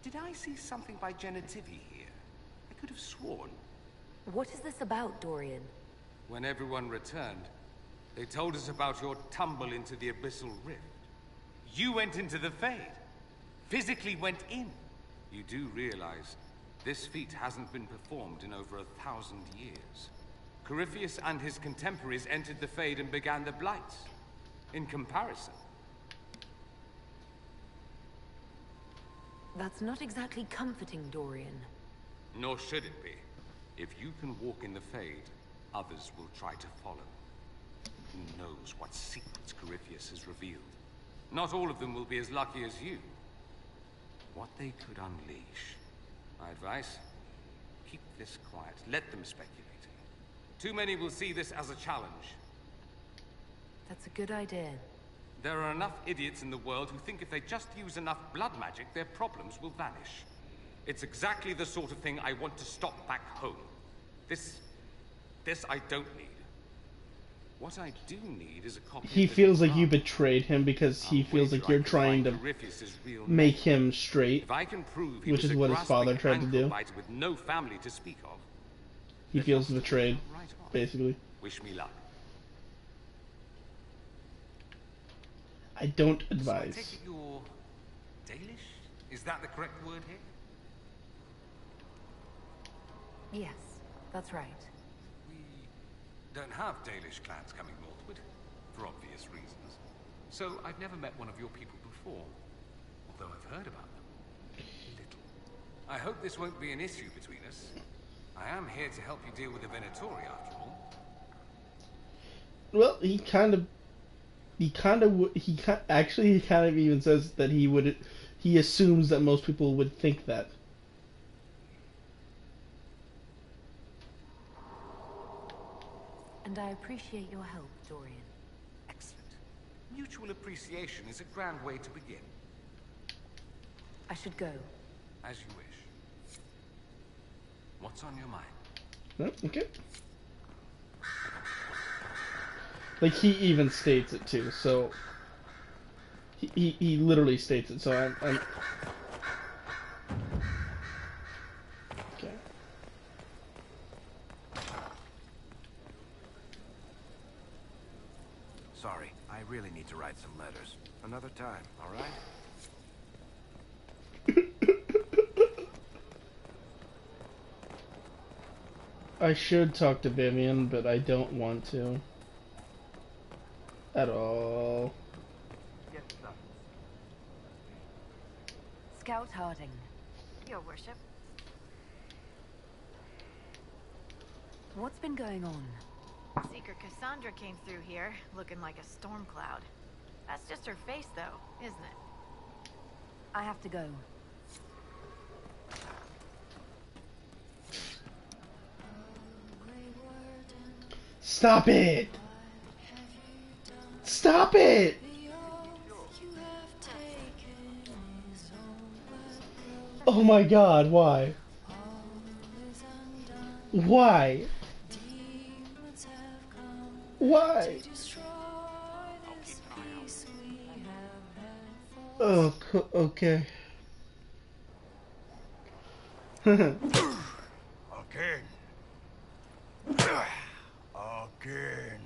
Did I see something by Genitivi here? I could have sworn. What is this about, Dorian? When everyone returned, they told us about your tumble into the Abyssal Rift. You went into the Fade. Physically went in. You do realize this feat hasn't been performed in over 1,000 years. Corypheus and his contemporaries entered the Fade and began the Blights. In comparison. That's not exactly comforting, Dorian. Nor should it be. If you can walk in the Fade, others will try to follow. Who knows what secrets Corypheus has revealed? Not all of them will be as lucky as you. What they could unleash. My advice? Keep this quiet. Let them speculate. Too many will see this as a challenge. That's a good idea. There are enough idiots in the world who think if they just use enough blood magic, their problems will vanish. It's exactly the sort of thing I want to stop back home. This I don't need. What I do need is a copy. He feels like you betrayed him because he feels like you're trying to make him straight, if I can prove he which was is a what his father grasping tried to do. anchorite with no family to speak of. He feels betrayed, basically. Wish me luck. I don't So I advise. take it you're Dalish? Is that the correct word here? Yes, that's right. We don't have Dalish clans coming northward, for obvious reasons. So I've never met one of your people before, although I've heard about them. Little. I hope this won't be an issue between us. I am here to help you deal with the Venatori, after all. Well, he kind of even says that he assumes that most people would think that. And I appreciate your help, Dorian. Excellent. Mutual appreciation is a grand way to begin. I should go. As you wish. What's on your mind? No? Okay. Like, he even states it too, so... He literally states it, so I'm... Okay. Sorry, I really need to write some letters. Another time, all right? I should talk to Vivian, but I don't want to. At all. Yes, sir. Scout Harding. Your worship. What's been going on? Seeker Cassandra came through here, looking like a storm cloud. That's just her face, though, isn't it? I have to go. Stop it! Stop it! Oh my god, why? Why? Why? Oh, okay. Okay, Again. Again.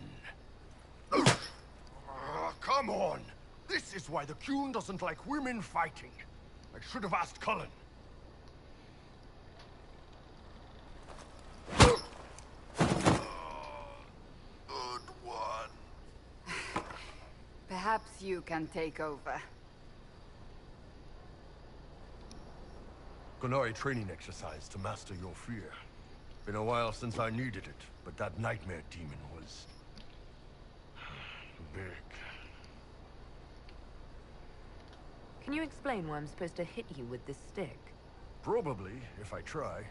Come on! This is why the Qun doesn't like women fighting. I should have asked Cullen. Good one. Perhaps you can take over. Qunari training exercise to master your fear. Been a while since I needed it, but that nightmare demon was... big. Can you explain why I'm supposed to hit you with this stick? Probably, if I try.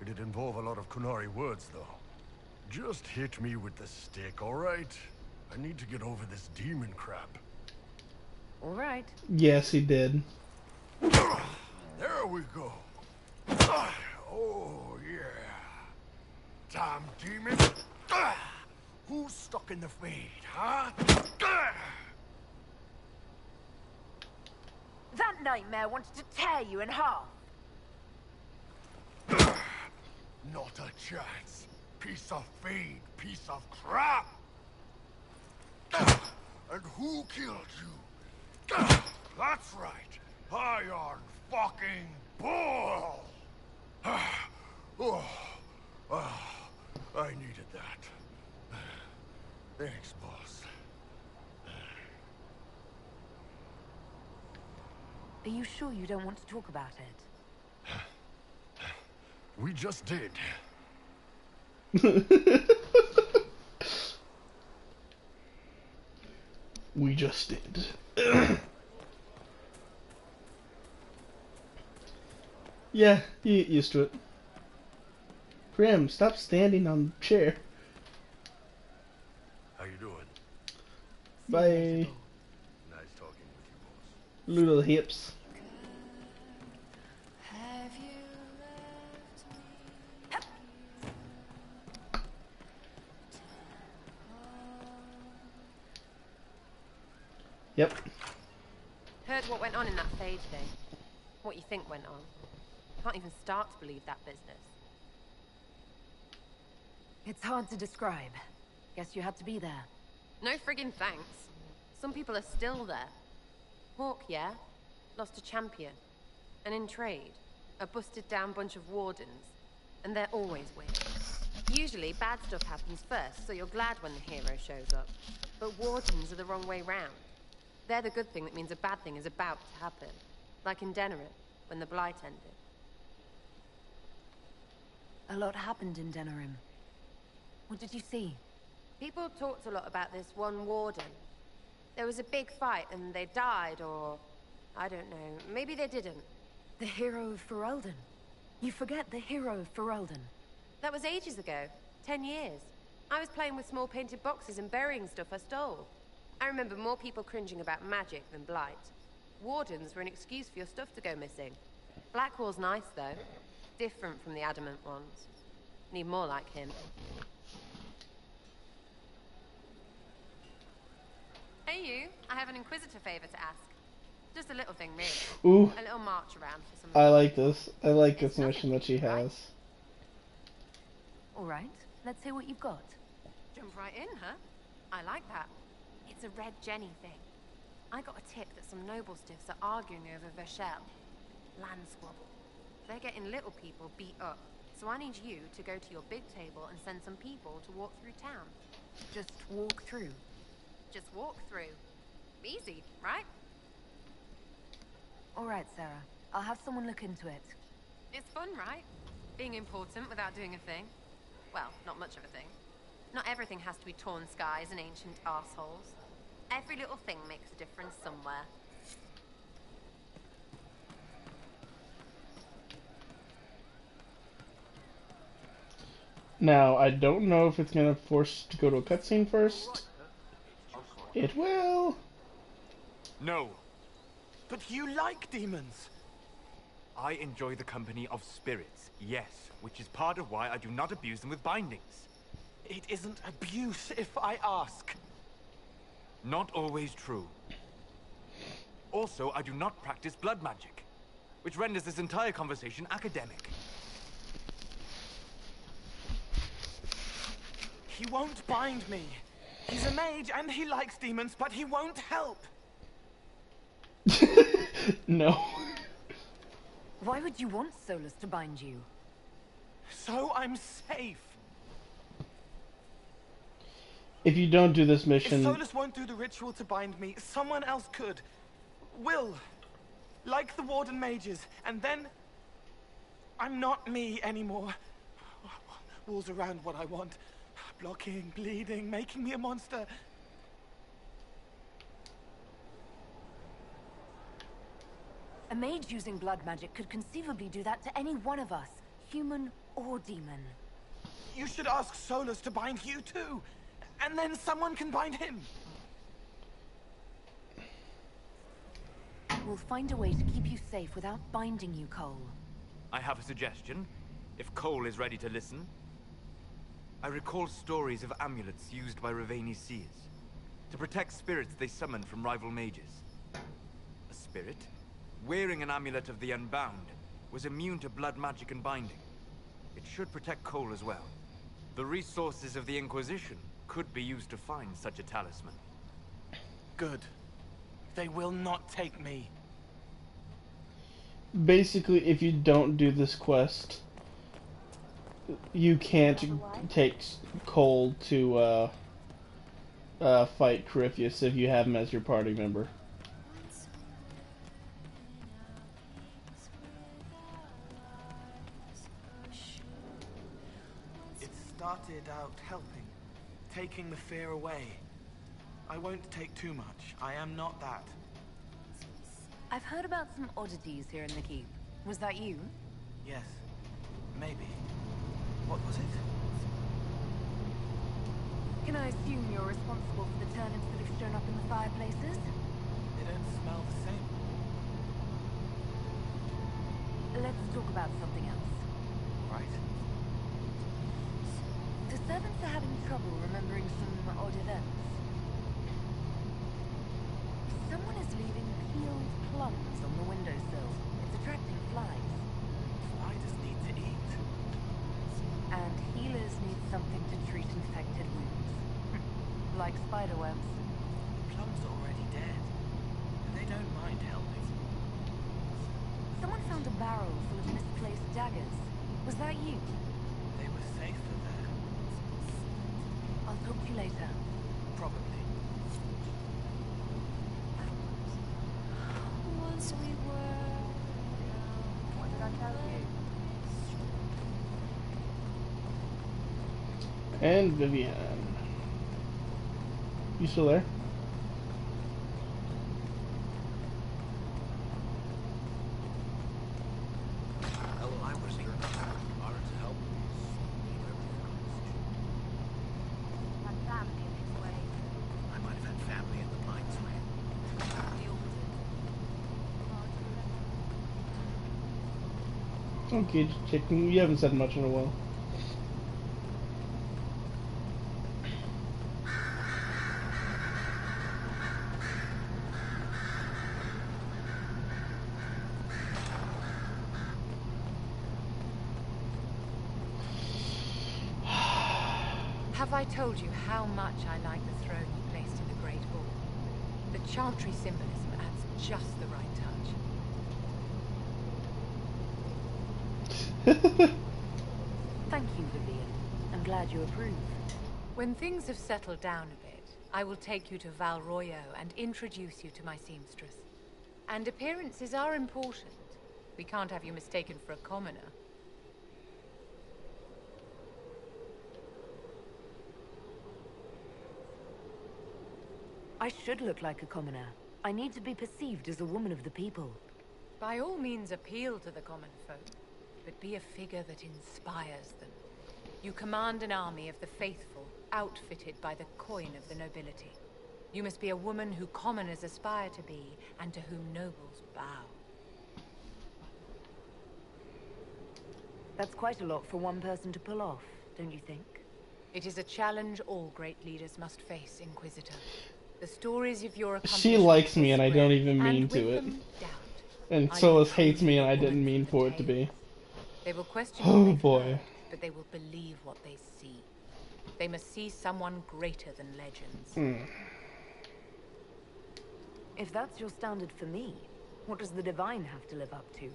It'd involve a lot of Qunari words, though. Just hit me with the stick, alright? I need to get over this demon crap. Alright. Yes, he did. There we go. Oh, yeah. Damn demon. Who's stuck in the fade, huh? That nightmare wanted to tear you in half. Not a chance. Piece of fade, piece of crap. And who killed you? That's right. Iron fucking Bull. I needed that. Thanks, boss. Are you sure you don't want to talk about it? We just did. We just did. Yeah, you get used to it. Grim, stop standing on the chair. How you doing? Bye. Nice talking with you, boss. Little hips. Yep. Heard what went on in that Phage thing. What you think went on. Can't even start to believe that business. It's hard to describe. Guess you had to be there. No friggin' thanks. Some people are still there. Hawk, yeah? Lost a champion. And in trade, a busted down bunch of wardens. And they're always weird. Usually, bad stuff happens first, so you're glad when the hero shows up. But wardens are the wrong way round. They're the good thing that means a bad thing is about to happen. Like in Denerim, when the Blight ended. A lot happened in Denerim. What did you see? People talked a lot about this one warden. There was a big fight and they died, or... I don't know. Maybe they didn't. The hero of Ferelden. You forget the hero of Ferelden. That was ages ago. 10 years. I was playing with small painted boxes and burying stuff I stole. I remember more people cringing about magic than Blight. Wardens were an excuse for your stuff to go missing. Blackwall's nice, though. Different from the adamant ones. Need more like him. Hey you, I have an Inquisitor favor to ask. Just a little thing, really. Ooh. A little march around for some... I like this. I like this mission that she has. Alright, let's hear what you've got. Jump right in, huh? I like that. It's a Red Jenny thing. I got a tip that some noble stiffs are arguing over Vershel. Land squabble. They're getting little people beat up. So I need you to go to your big table and send some people to walk through town. Just walk through? Just walk through. Easy, right? Alright, Sarah. I'll have someone look into it. It's fun, right? Being important without doing a thing. Well, not much of a thing. Not everything has to be torn skies and ancient arseholes. Every little thing makes a difference somewhere. Now, I don't know if it's gonna force to go to a cutscene first. It will. No. But you like demons. I enjoy the company of spirits, yes, which is part of why I do not abuse them with bindings. It isn't abuse, if I ask. Not always true. Also, I do not practice blood magic, which renders this entire conversation academic. He won't bind me. He's a mage and he likes demons, but he won't help. No. Why would you want Solus to bind you? So I'm safe. If you don't do this mission... If Solus won't do the ritual to bind me, someone else could. Will. Like the Warden mages. And then... I'm not me anymore. Walls around what I want. Blocking, bleeding, making me a monster. A mage using blood magic could conceivably do that to any one of us, human or demon. You should ask Solus to bind you too. And then someone can bind him. We'll find a way to keep you safe without binding you, Cole. I have a suggestion, if Cole is ready to listen. I recall stories of amulets used by Rivaini seers to protect spirits they summoned from rival mages. A spirit, wearing an amulet of the Unbound, was immune to blood magic and binding. It should protect Cole as well. The resources of the Inquisition could be used to find such a talisman. Good. They will not take me. Basically, if you don't do this quest, you can't take Cole to fight Corypheus if you have him as your party member. It started out helping, taking the fear away. I won't take too much. I am not that. I've heard about some oddities here in the keep. Was that you? Yes. Maybe. What was it? Can I assume you're responsible for the turnips that have shown up in the fireplaces? They don't smell the same. Let's talk about something else. Right. The servants are having trouble remembering some odd events. Someone is leaving peeled plums on the windowsill. It's attracting flies. Spiders need to eat. And healers need something to treat infected wounds. Like spiderwebs. Plum's already dead. They don't mind helping. Someone found a barrel full of misplaced daggers. Was that you? They were safer there. I'll talk to you later. Probably. Once we were... What did I tell you? And Vivian. You still there? Hello, I was here. Are to help. My family in its way. I might have had family in the Pines Way. Okay, just checking. You haven't said much in a while. Have I told you how much I like the throne you placed in the Great Hall? The Chantry symbolism adds just the right touch. Thank you, Vivian. I'm glad you approve. When things have settled down a bit, I will take you to Val Royo and introduce you to my seamstress. And appearances are important. We can't have you mistaken for a commoner. I should look like a commoner. I need to be perceived as a woman of the people. By all means appeal to the common folk, but be a figure that inspires them. You command an army of the faithful, outfitted by the coin of the nobility. You must be a woman who commoners aspire to be, and to whom nobles bow. That's quite a lot for one person to pull off, don't you think? It is a challenge all great leaders must face, Inquisitor. The stories of your She likes me and I don't even mean to it. And Solus hates me and I didn't mean for it to be. They will question Oh what they've boy. heard, but they will believe what they see. They must see someone greater than legends. If that's your standard for me, what does the Divine have to live up to?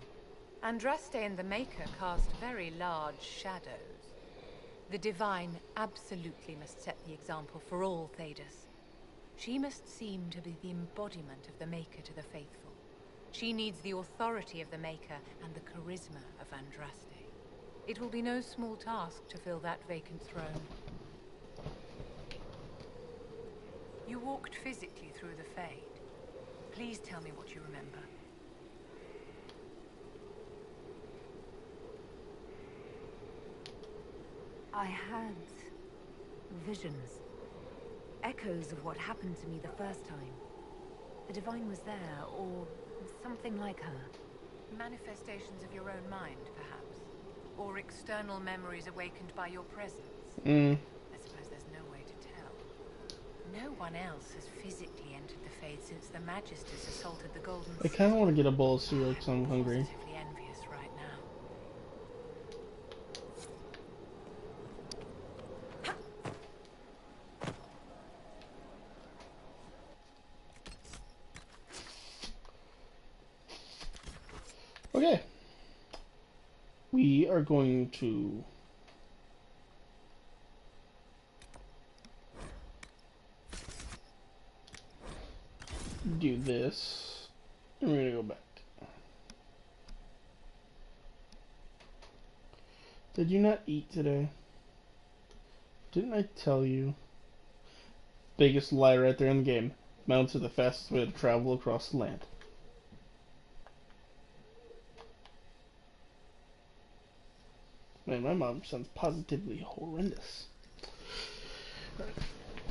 Andraste and the Maker cast very large shadows. The Divine absolutely must set the example for all Thedas. She must seem to be the embodiment of the Maker to the faithful. She needs the authority of the Maker and the charisma of Andraste. It will be no small task to fill that vacant throne. You walked physically through the Fade. Please tell me what you remember. I had visions. Echoes of what happened to me the first time. The Divine was there, or something like her. Manifestations of your own mind, perhaps? Or external memories awakened by your presence? I suppose there's no way to tell. No one else has physically entered the Fade since the Magisters assaulted the Golden I kind of want to get a bowl of cereal because I'm hungry. Positively envious right now. Okay. We are going to do this, and we're going to go back. Did you not eat today? Didn't I tell you? Biggest lie right there in the game. Mountains are the fastest way to travel across the land. Man, my mom sounds positively horrendous.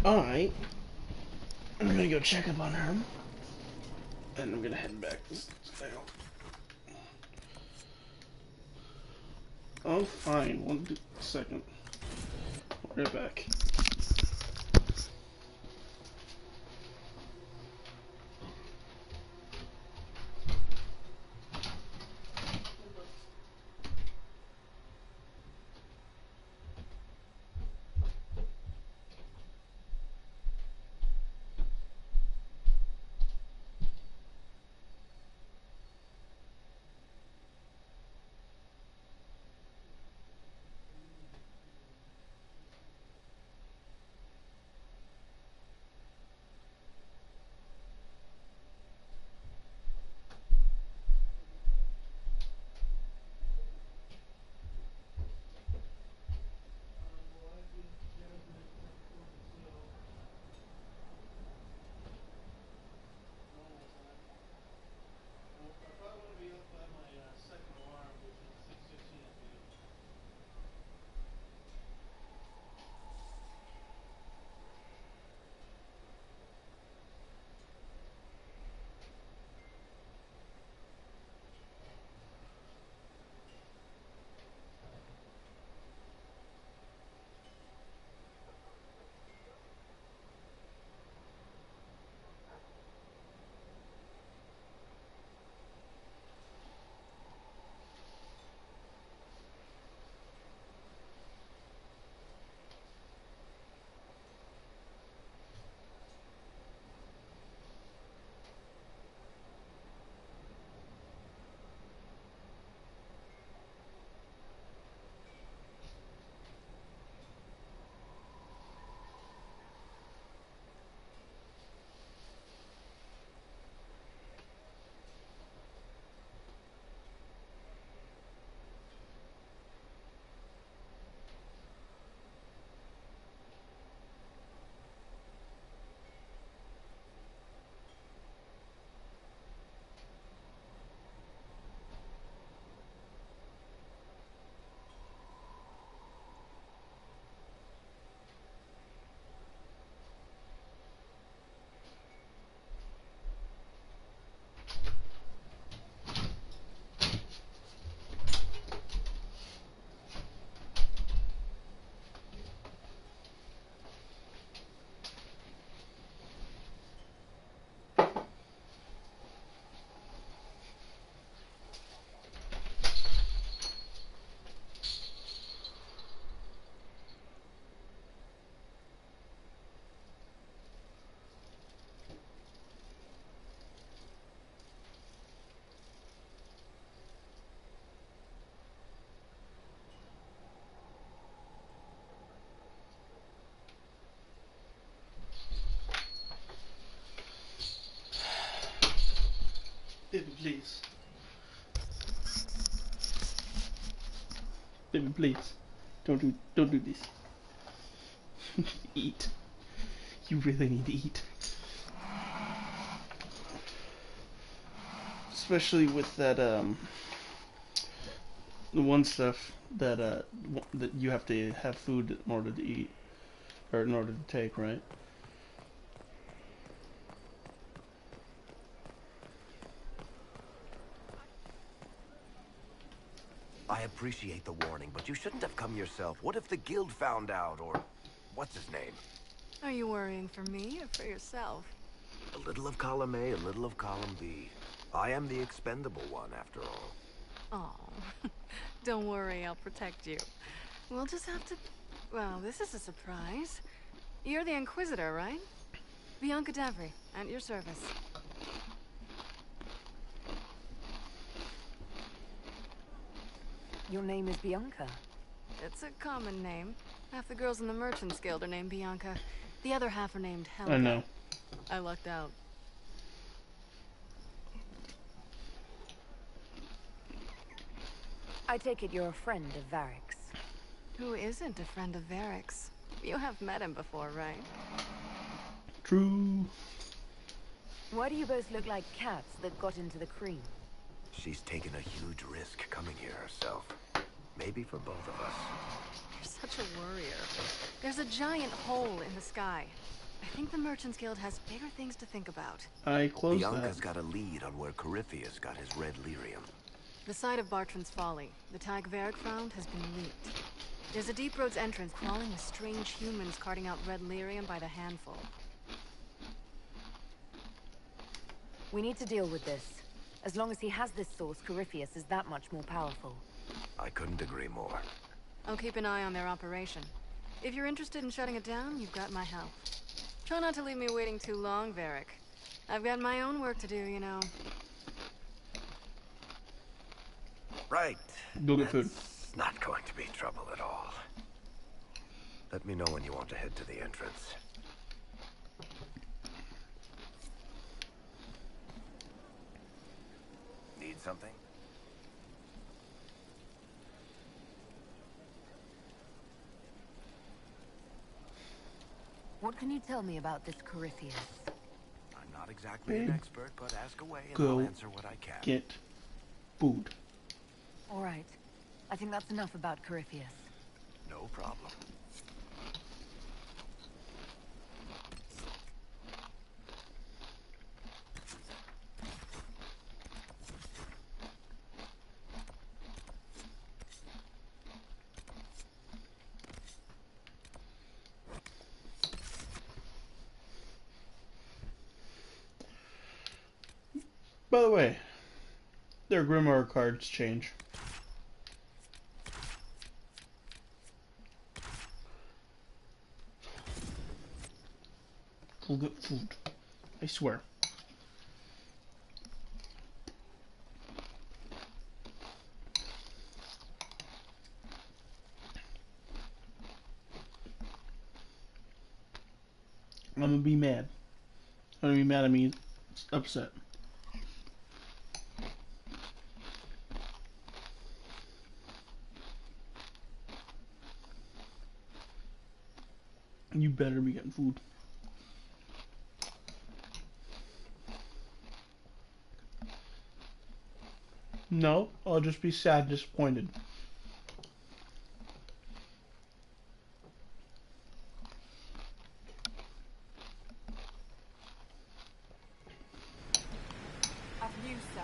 I'm gonna go check up on her, and I'm gonna head back now. Oh, fine. 1 second. I'll be right back. please. Baby, please. Don't do this. Eat. You really need to eat. Especially with that the one stuff that that you have to have food in order to eat, or in order to take, right? I appreciate the warning, but you shouldn't have come yourself. What if the guild found out, or what's his name? Are you worrying for me or for yourself? A little of column A, a little of column B. I am the expendable one, after all. Oh, don't worry, I'll protect you. We'll just have to... Well, this is a surprise. You're the Inquisitor, right? Bianca Davry, at your service. Your name is Bianca. It's a common name. Half the girls in the Merchants Guild are named Bianca. The other half are named Helga. I know. I lucked out. I take it you're a friend of Varric's. Who isn't a friend of Varric's? You have met him before, right? True. Why do you both look like cats that got into the cream? She's taken a huge risk coming here herself. Maybe for both of us. You're such a worrier. There's a giant hole in the sky. I think the Merchants Guild has bigger things to think about. I closed Bianca's that. got a lead on where Corypheus got his red lyrium. The site of Bartrand's Folly, the tag Varric found, has been leaked. There's a Deep Roads entrance crawling with strange humans carting out red lyrium by the handful. We need to deal with this. As long as he has this source, Corypheus is that much more powerful. I couldn't agree more. I'll keep an eye on their operation. If you're interested in shutting it down, you've got my help. Try not to leave me waiting too long, Varric. I've got my own work to do, you know. Right. Go get food. It's not going to be trouble at all. Let me know when you want to head to the entrance. Need something? What can you tell me about this Corypheus? I'm not exactly an expert, but ask away and Go I'll answer what I can. get food. All right. I think that's enough about Corypheus. No problem. By the way, their Grimoire cards change. We'll get food. I swear. I'm gonna be mad. I'm gonna be mad at me, upset. You better be getting food. No, I'll just be sad, disappointed. Of you, sir.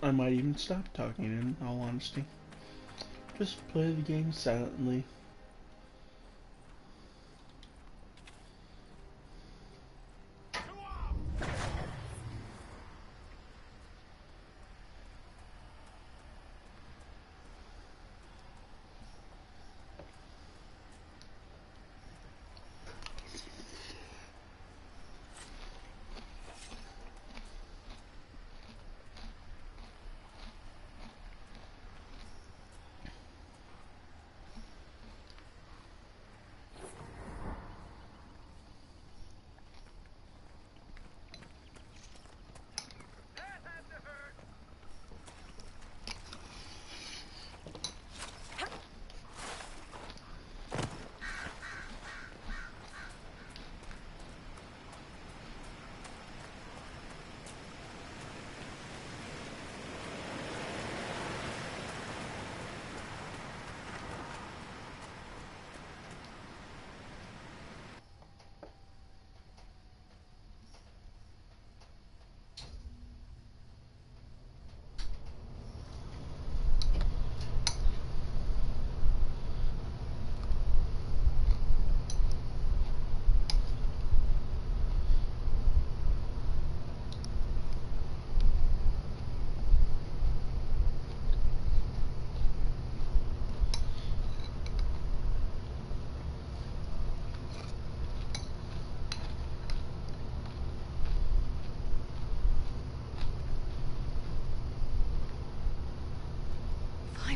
I might even stop talking in all honesty. Just play the game silently.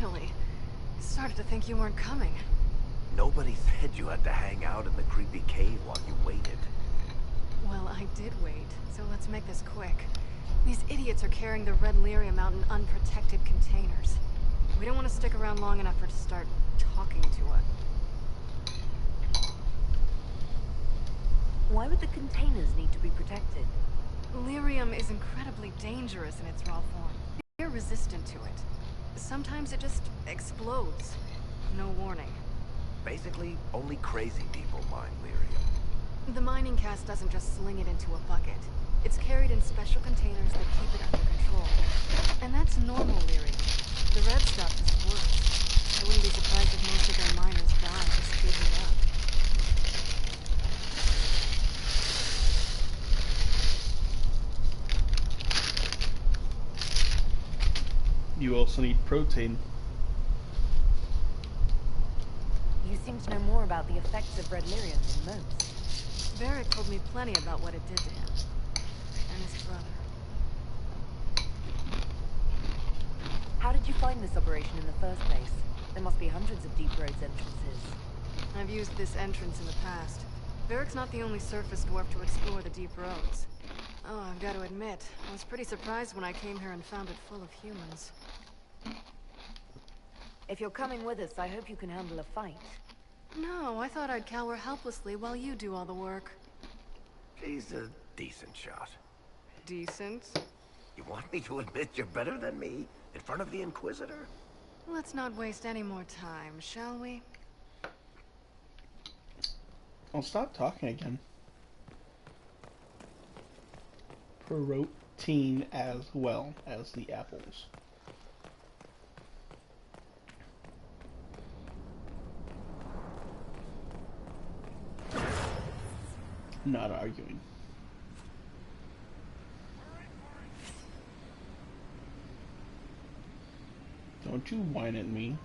Finally. I started to think you weren't coming. Nobody said you had to hang out in the creepy cave while you waited. Well, I did wait, so let's make this quick. These idiots are carrying the red lyrium out in unprotected containers. We don't want to stick around long enough for it to start talking to us. Why would the containers need to be protected? Lyrium is incredibly dangerous in its raw form. They're resistant to it. Sometimes it just explodes. No warning. Basically, only crazy people mine lyrium. The mining cast doesn't just sling it into a bucket. It's carried in special containers that keep it under control. And that's normal lyrium. The red stuff is worse. I wouldn't be surprised if most of their miners die just giving it up. You also need protein. You seem to know more about the effects of red lyrium than most. Varric told me plenty about what it did to him. And his brother. How did you find this operation in the first place? There must be hundreds of deep roads entrances. I've used this entrance in the past. Varric's not the only surface dwarf to explore the deep roads. Oh, I've got to admit, I was pretty surprised when I came here and found it full of humans. If you're coming with us, I hope you can handle a fight. No, I thought I'd cower helplessly while you do all the work. She's a decent shot. Decent? You want me to admit you're better than me? In front of the Inquisitor? Let's not waste any more time, shall we? I'll stop talking again. Protein as well as the apples. Not arguing. Don't you whine at me.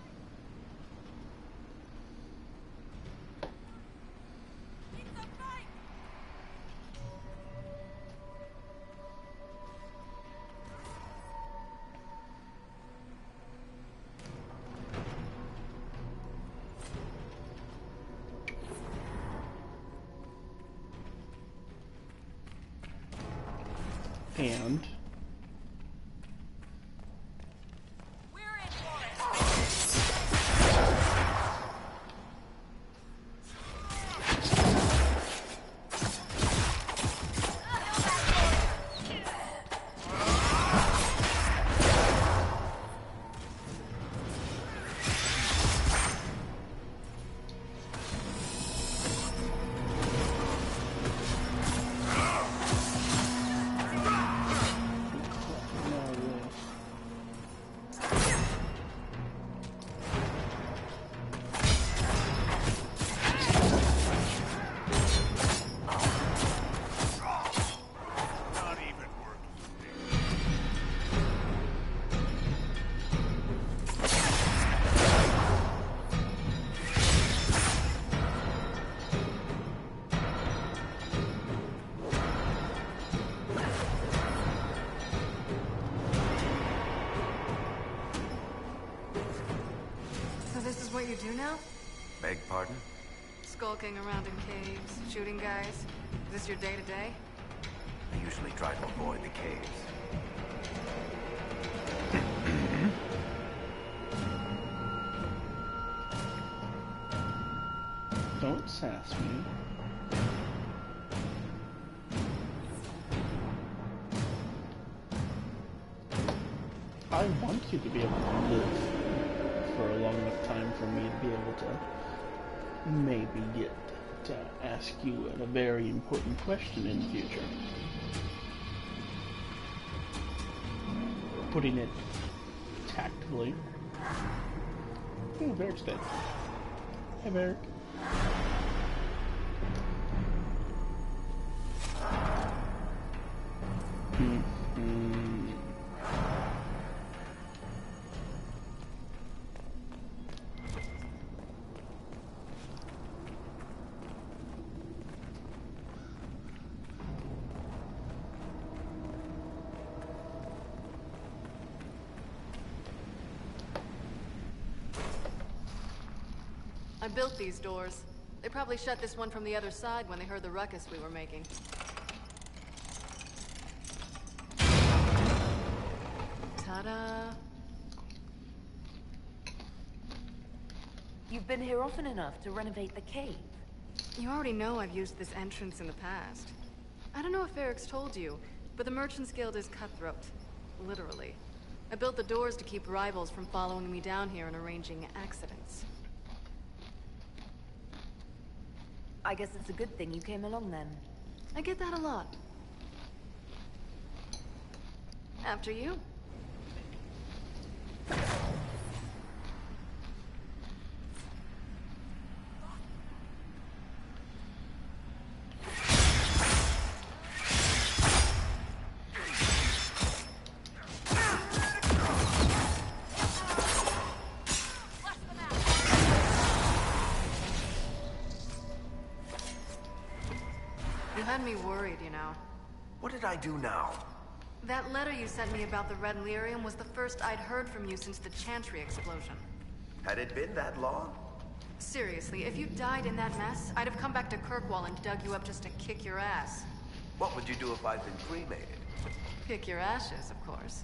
And What you do now? Beg pardon? Skulking around in caves, shooting guys. Is this your day-to-day? I usually try to avoid the caves. don't sass me. I want you to be able to live for a long enough time for me to be able to maybe get to ask you a very important question in the future. Putting it tactfully. Oh, Varric's dead. Hey, Varric. built these doors. They probably shut this one from the other side when they heard the ruckus we were making. Ta-da! You've been here often enough to renovate the cave. You already know I've used this entrance in the past. I don't know if Eric's told you, but the Merchants Guild is cutthroat. Literally. I built the doors to keep rivals from following me down here and arranging accidents. I guess it's a good thing you came along then. I get that a lot. After you. You had me worried, you know. What did I do now? That letter you sent me about the Red Lyrium was the first I'd heard from you since the Chantry explosion. Had it been that long? Seriously, if you died in that mess, I'd have come back to Kirkwall and dug you up just to kick your ass. What would you do if I'd been cremated? Kick your ashes, of course.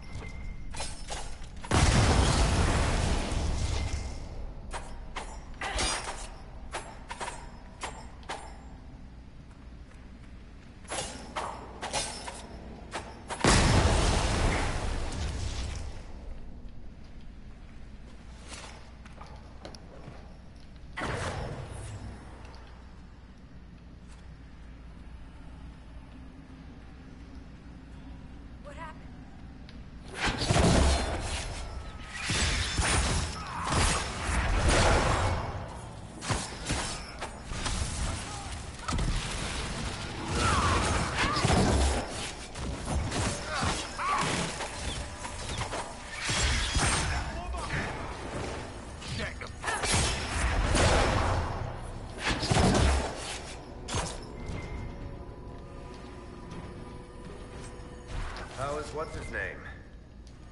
What's his name?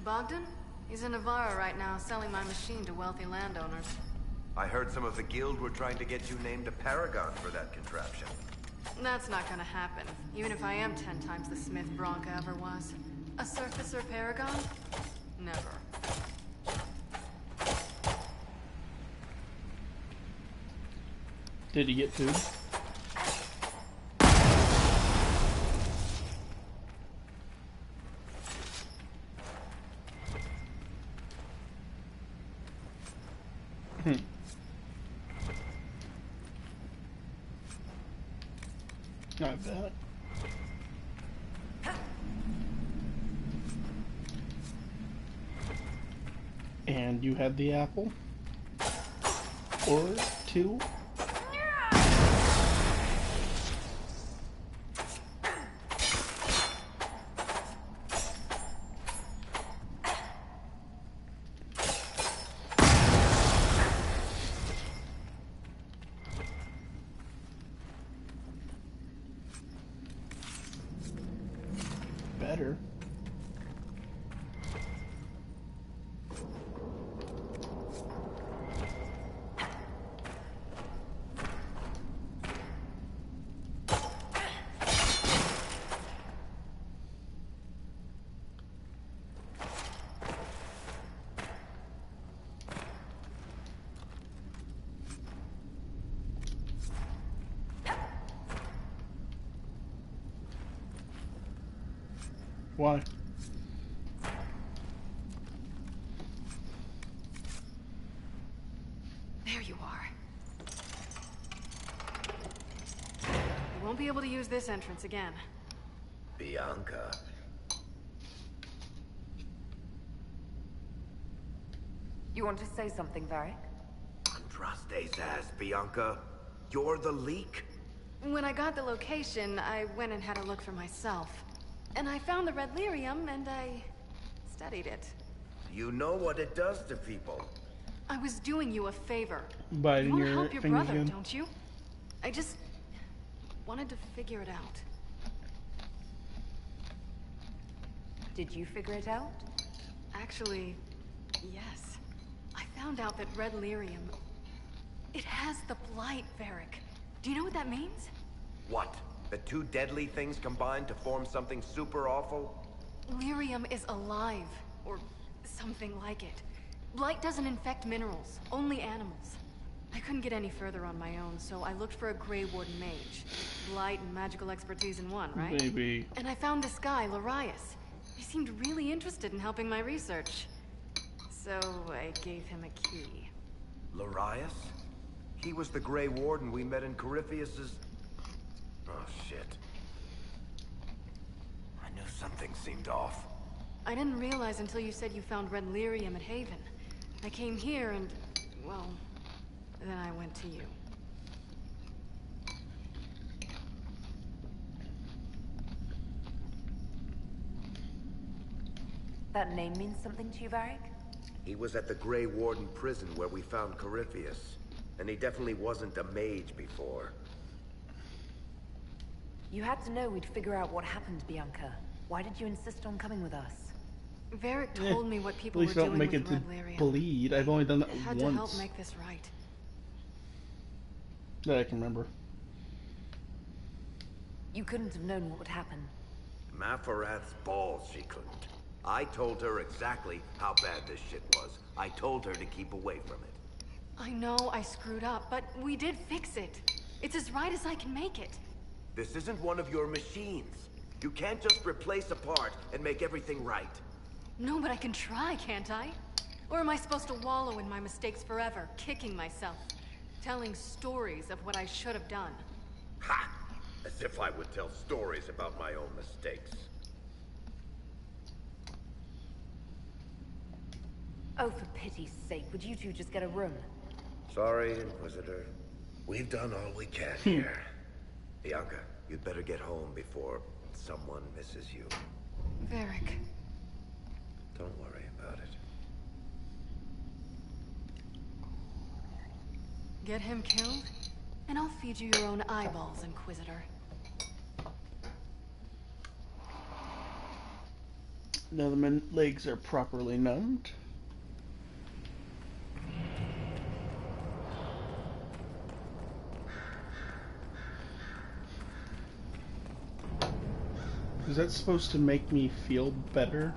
Bogdan? He's in Navarra right now, selling my machine to wealthy landowners. I heard some of the guild were trying to get you named a paragon for that contraption. That's not gonna happen, even if I am 10 times the Smith Bronca ever was. A surfacer paragon? Never. Did he get food? Not bad. And you had the apple? Or two? Better. Why? There you are. You won't be able to use this entrance again. Bianca. You want to say something, Varric? Andraste's ass, Bianca. You're the leak? When I got the location, I went and had a look for myself. And I found the Red Lyrium, and I studied it. You know what it does to people. I was doing you a favor. Biting you want to your help your fingers brother, again? don't you? I just wanted to figure it out. Did you figure it out? Actually, yes. I found out that Red Lyrium It has the blight, Varric. Do you know what that means? What? The two deadly things combined to form something super awful? Lyrium is alive, or something like it. Blight doesn't infect minerals, only animals. I couldn't get any further on my own, so I looked for a Grey Warden mage. Blight and magical expertise in one, right? Maybe. And I found this guy, Larius. He seemed really interested in helping my research. So I gave him a key. Larius? He was the Grey Warden we met in Corypheus's... Oh, shit. I knew something seemed off. I didn't realize until you said you found red lyrium at Haven. I came here and, well, then I went to you. That name means something to you, Varric? He was at the Grey Warden prison where we found Corypheus. And he definitely wasn't a mage before. You had to know we'd figure out what happened, Bianca. Why did you insist on coming with us? Varric told me what people At were least don't doing make with it to red lyrium. bleed. I've only done that I had once. to help make this right. That I can remember. You couldn't have known what would happen. Mafarath's balls, she couldn't. I told her exactly how bad this shit was. I told her to keep away from it. I know I screwed up, but we did fix it. It's as right as I can make it. This isn't one of your machines. You can't just replace a part and make everything right. No, but I can try, can't I? Or am I supposed to wallow in my mistakes forever, kicking myself? Telling stories of what I should have done? Ha! As if I would tell stories about my own mistakes. Oh, for pity's sake, would you two just get a room? Sorry, Inquisitor. We've done all we can here. Bianca, you'd better get home before someone misses you. Varric. Don't worry about it. Get him killed, and I'll feed you your own eyeballs, Inquisitor. Now that my legs are properly numbed. Is that supposed to make me feel better?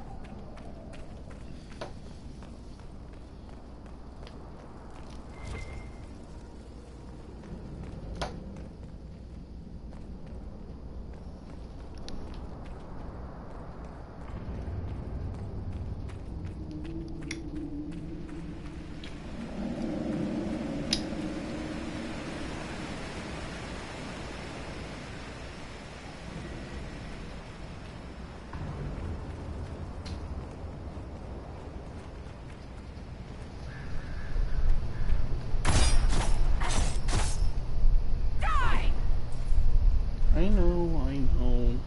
I know.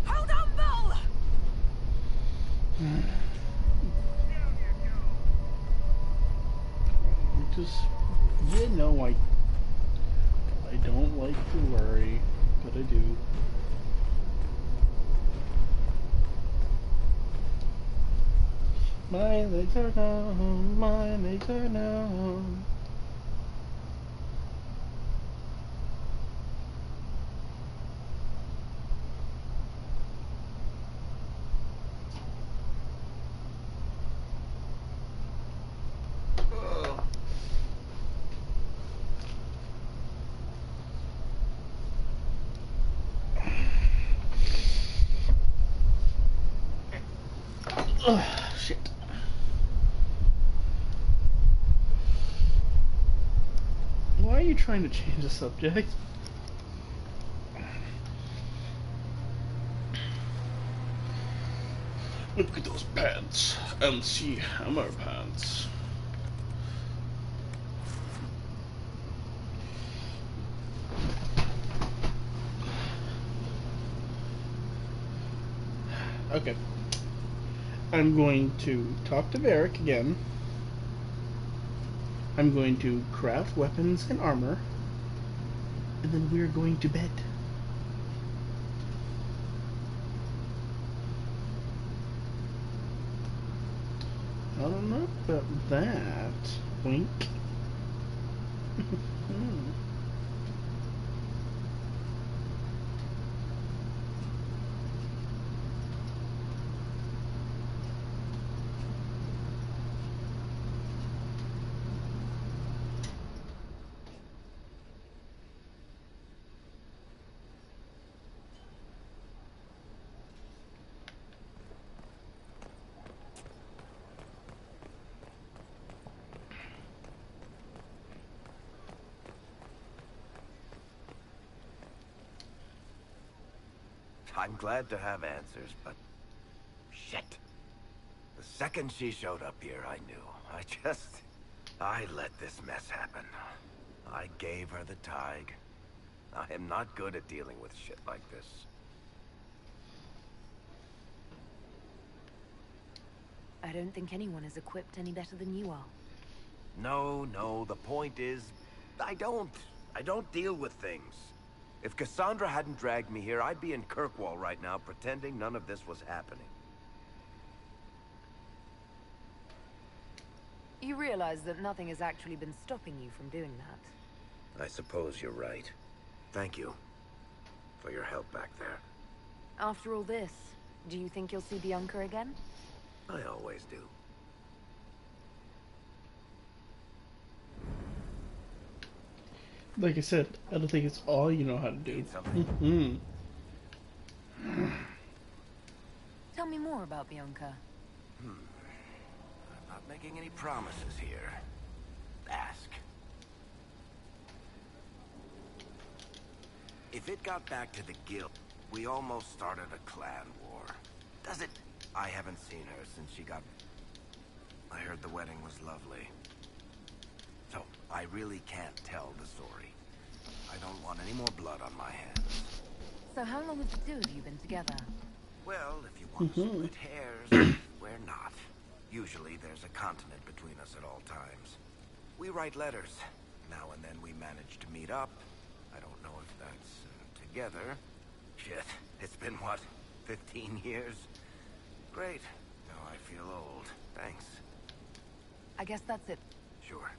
Hold on, Bull! Just, you know, I don't like to worry, but I do. My legs are numb, my legs are numb. Ugh, shit. Why are you trying to change the subject? Look at those pants. MC Hammer pants. Okay. I'm going to talk to Varric again. I'm going to craft weapons and armor. And then we're going to bed. I don't know about that. Wink. I'm glad to have answers, but... shit. The second she showed up here, I knew. I let this mess happen. I gave her the Tig. I am not good at dealing with shit like this. I don't think anyone is equipped any better than you are. No, the point is, I don't deal with things. If Cassandra hadn't dragged me here, I'd be in Kirkwall right now pretending none of this was happening. You realize that nothing has actually been stopping you from doing that. I suppose you're right. Thank you for your help back there. After all this, do you think you'll see Bianca again? I always do. Like I said, I don't think it's all you know how to do. Tell me more about Bianca. I'm not making any promises here. Ask. If it got back to the guild, we almost started a clan war. Does it? I haven't seen her since she got... I heard the wedding was lovely. So, I really can't tell the story. I don't want any more blood on my hands. So how long have the two of you been together? Well, if you want to split hairs, we're not. Usually there's a continent between us at all times. We write letters. Now and then we manage to meet up. I don't know if that's together. Shit, it's been what, 15 years? Great. Now I feel old. Thanks. I guess that's it. Sure.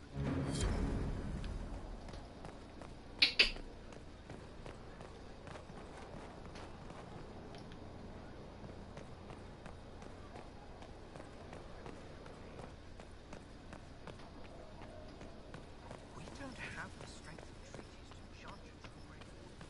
We don't have the strength of treaties to judge the Great Warden.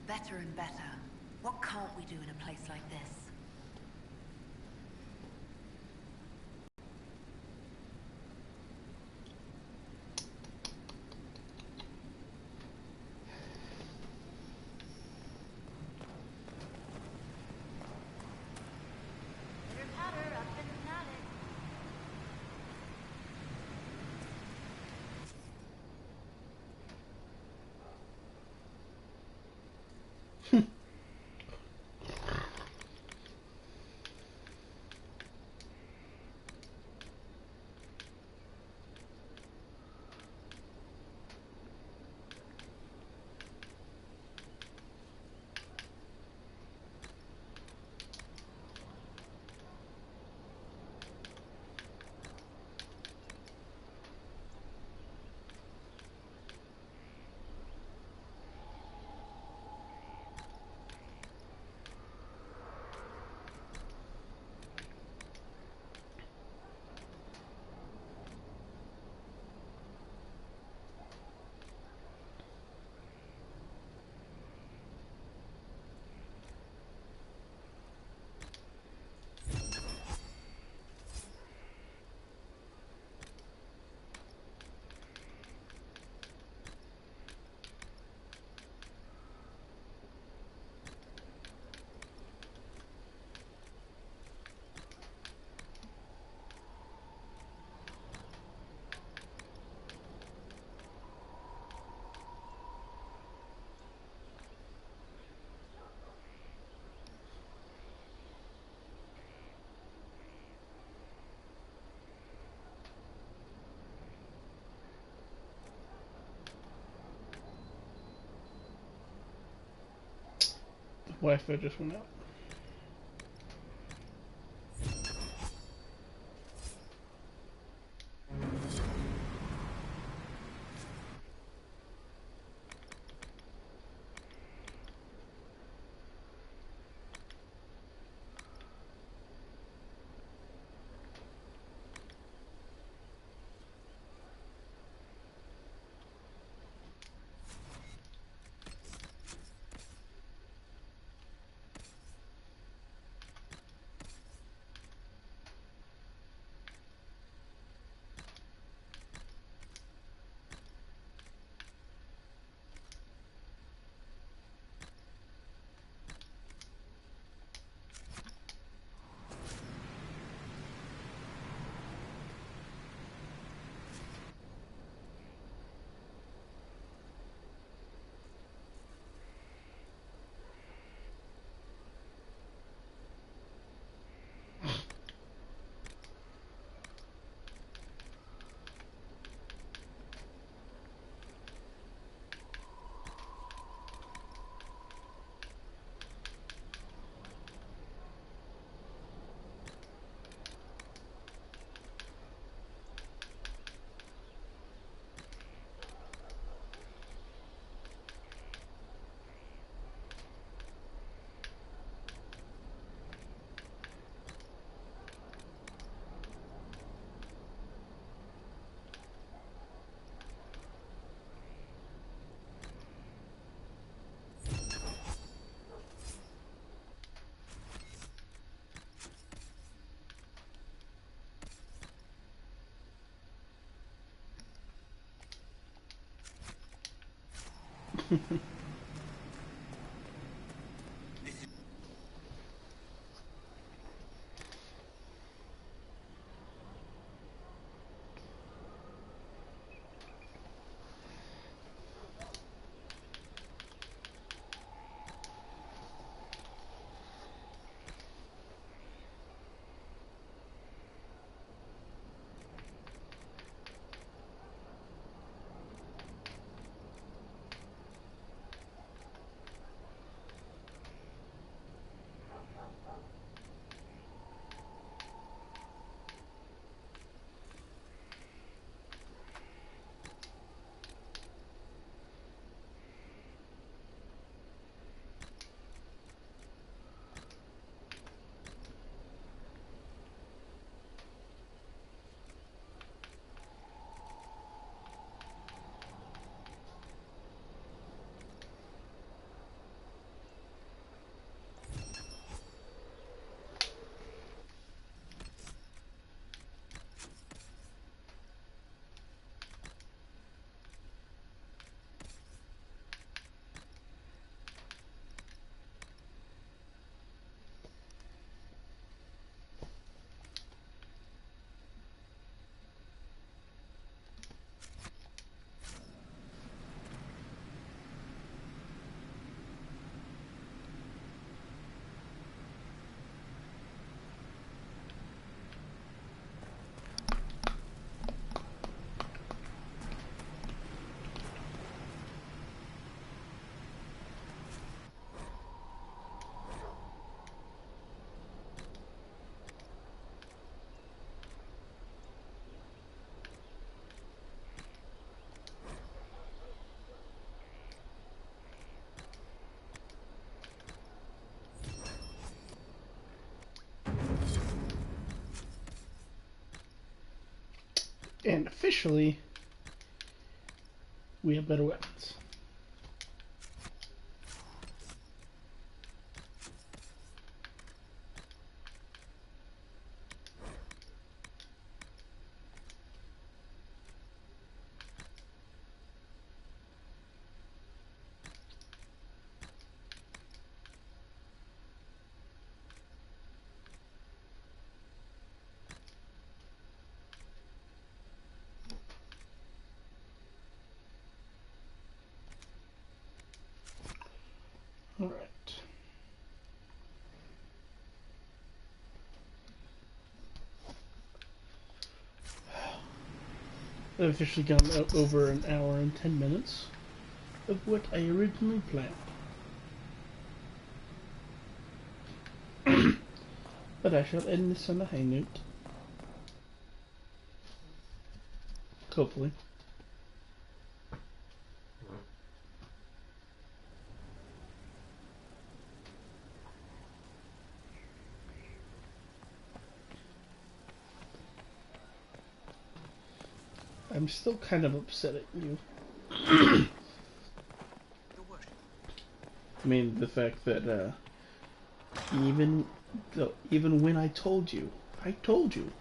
Better and better. What can't we do in a place like this? Wi-Fi just went out. And officially, we have better weapons. All right. I've officially gone over an hour and 10 minutes of what I originally planned. But I shall end this on a high note. Hopefully. I'm still kind of upset at you. I mean, the fact that even when I told you, you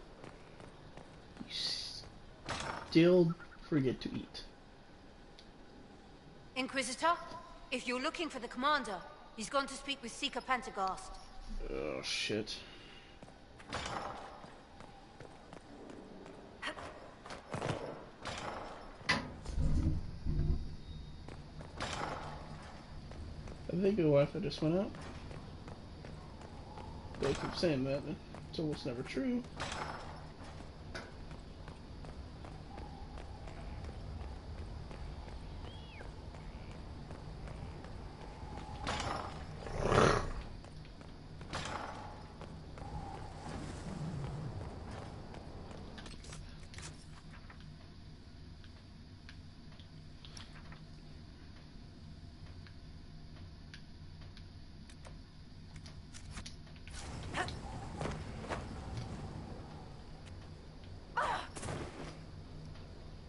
still forget to eat. Inquisitor, if you're looking for the commander, he's gone to speak with Seeker Pentagast. Oh shit. I think the Wi-Fi just went out. They keep saying that, and it's almost never true.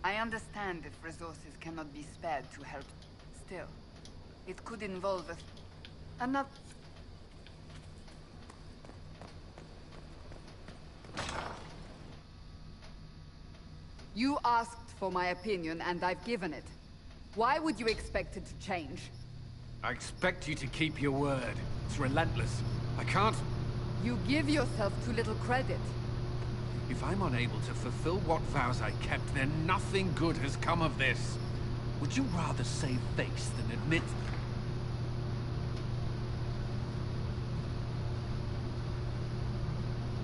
I understand if resources cannot be spared to help. Still, it could involve enough. You asked for my opinion, and I've given it. Why would you expect it to change? I expect you to keep your word. It's relentless. I can't... You give yourself too little credit. If I'm unable to fulfill what vows I kept, then nothing good has come of this. Would you rather save face than admit...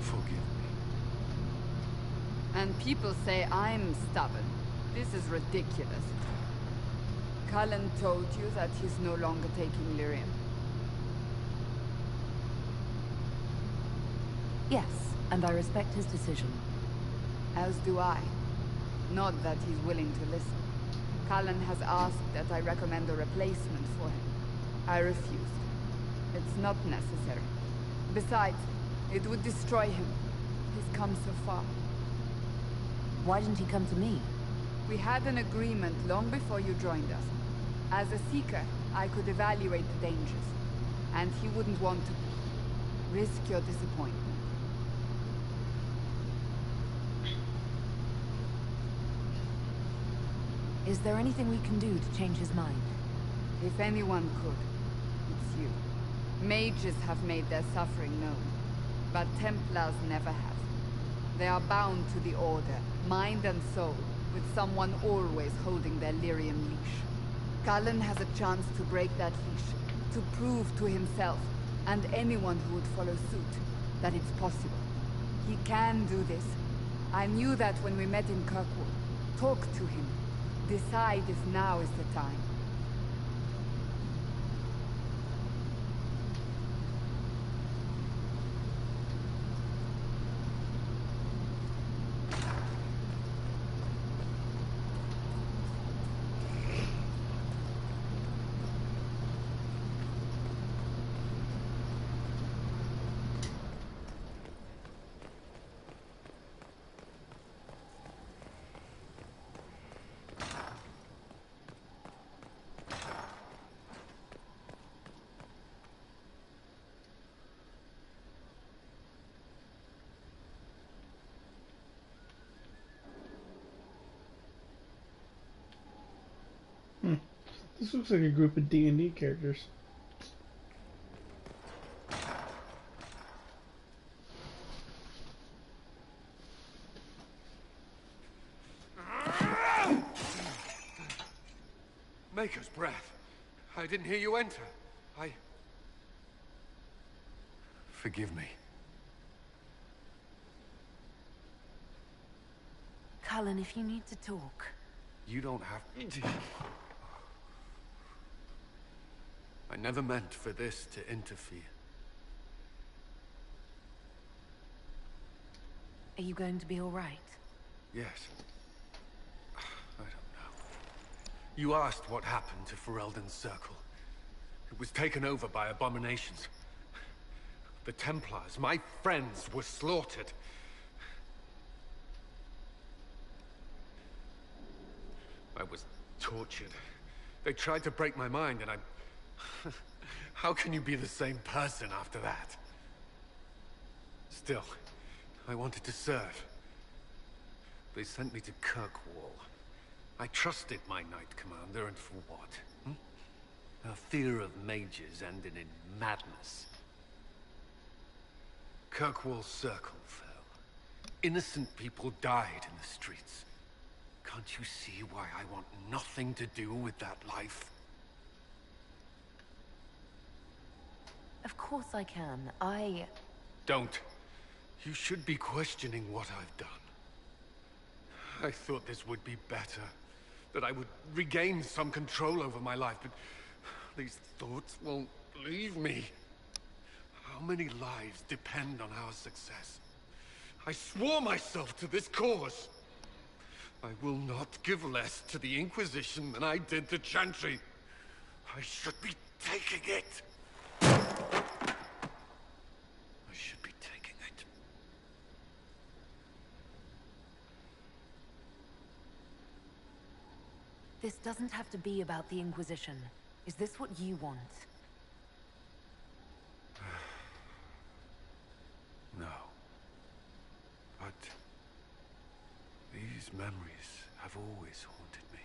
Forgive me. And people say I'm stubborn. This is ridiculous. Cullen told you that he's no longer taking Lyrium. Yes, and I respect his decision. As do I. Not that he's willing to listen. Cullen has asked that I recommend a replacement for him. I refused. It's not necessary. Besides, it would destroy him. He's come so far. Why didn't he come to me? We had an agreement long before you joined us. As a Seeker, I could evaluate the dangers. And he wouldn't want to risk your disappointment. Is there anything we can do to change his mind? If anyone could, it's you. Mages have made their suffering known, but Templars never have. They are bound to the Order, mind and soul, with someone always holding their Lyrium leash. Cullen has a chance to break that leash, to prove to himself, and anyone who would follow suit, that it's possible. He can do this. I knew that when we met in Kirkwood. Talk to him. Decide if now is the time. This looks like a group of D&D characters. Maker's breath. I didn't hear you enter. Forgive me. Cullen, if you need to talk... You don't have to... I never meant for this to interfere. Are you going to be all right? Yes. I don't know. You asked what happened to Ferelden's Circle. It was taken over by abominations. The Templars, my friends, were slaughtered. I was tortured. They tried to break my mind, and I... How can you be the same person after that? Still, I wanted to serve. They sent me to Kirkwall. I trusted my Knight Commander, and for what? A fear of mages ended in madness. Kirkwall Circle fell. Innocent people died in the streets. Can't you see why I want nothing to do with that life? Of course I can. Don't. You should be questioning what I've done. I thought this would be better. That I would regain some control over my life, but these thoughts won't leave me. How many lives depend on our success? I swore myself to this cause. I will not give less to the Inquisition than I did to Chantry. I should be taking it. I should be taking it. This doesn't have to be about the Inquisition. Is this what you want? No. But these memories have always haunted me.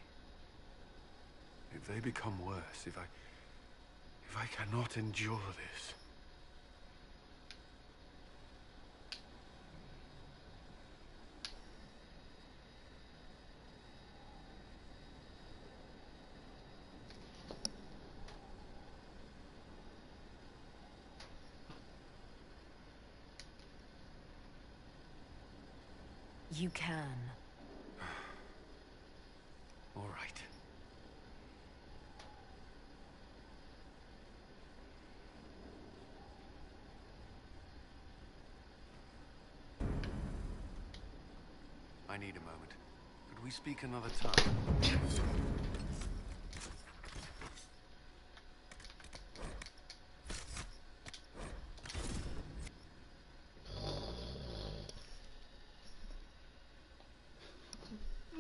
If they become worse, if I cannot endure this... You can. All right. I need a moment. Could we speak another time?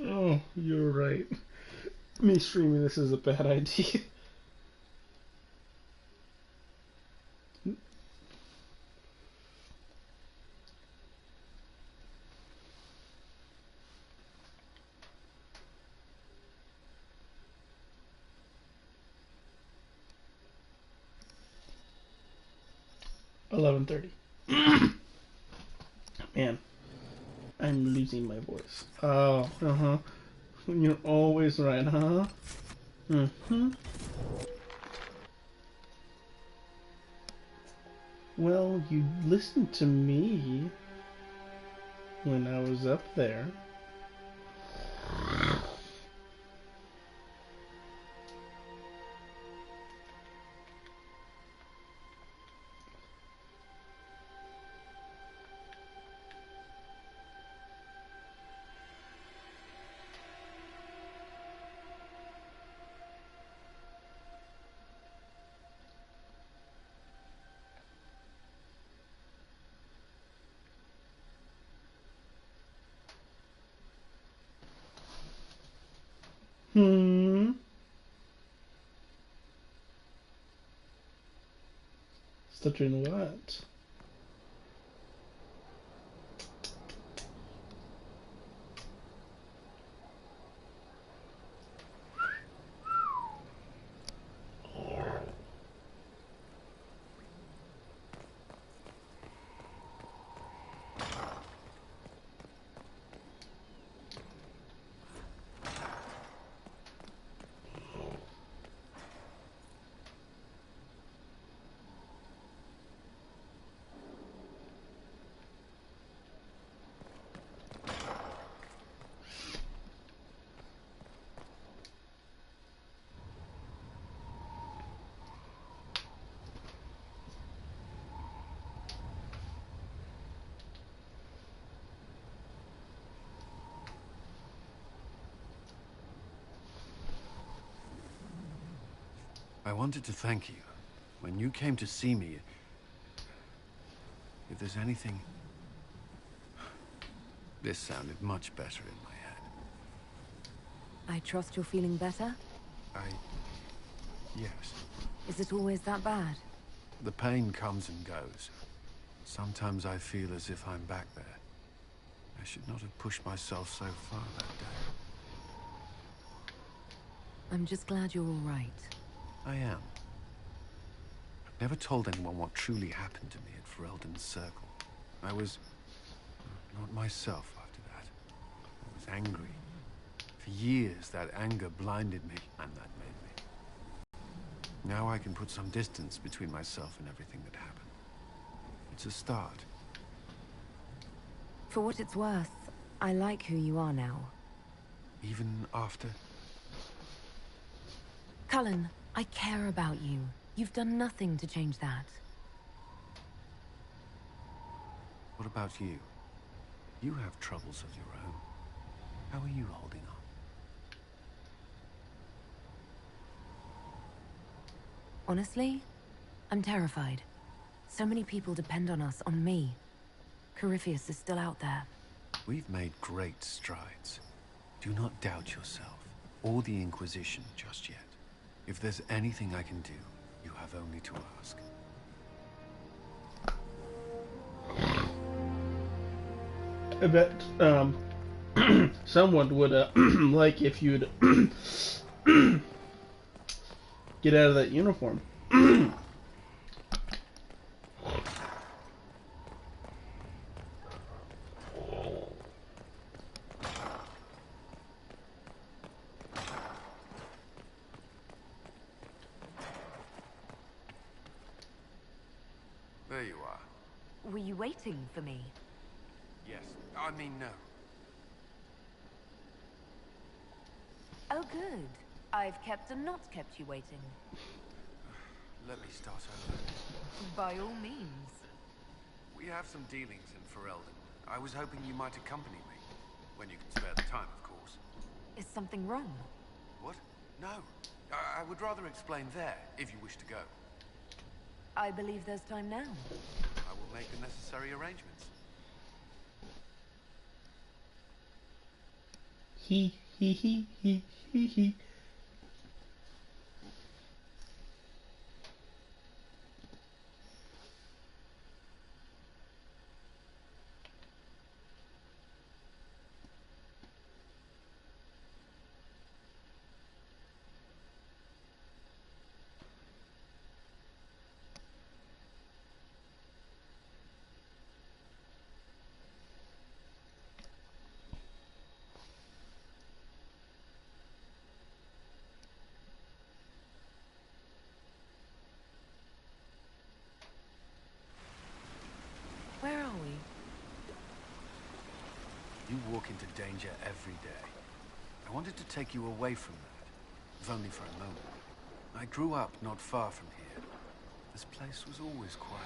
Oh, you're right. Me streaming this is a bad idea. $11:30. Man, I'm losing my voice. Oh, You're always right, huh? Well, you listened to me when I was up there. Stuttering what? I wanted to thank you. When you came to see me, if there's anything... This sounded much better in my head. I trust you're feeling better? Yes. Is it always that bad? The pain comes and goes. Sometimes I feel as if I'm back there. I should not have pushed myself so far that day. I'm just glad you're all right. I am. I've never told anyone what truly happened to me at Ferelden's Circle. I was... not myself after that. I was angry. For years, that anger blinded me, and that made me. Now I can put some distance between myself and everything that happened. It's a start. For what it's worth, I like who you are now. Even after? Cullen, I care about you. You've done nothing to change that. What about you? You have troubles of your own. How are you holding on? Honestly, I'm terrified. So many people depend on us, on me. Corypheus is still out there. We've made great strides. Do not doubt yourself, or the Inquisition just yet. If there's anything I can do, you have only to ask. I bet someone would like if you'd get out of that uniform. There you are. Were you waiting for me? Yes. I mean, no. Oh, good. I've kept and not kept you waiting. Let me start over. By all means. We have some dealings in Ferelden. I was hoping you might accompany me. When you can spare the time, of course. Is something wrong? What? No. I would rather explain there, if you wish to go. I believe there's time now. I will make the necessary arrangements. He. Where are we? You walk into danger every day. I wanted to take you away from that, if only for a moment. I grew up not far from here. This place was always quiet.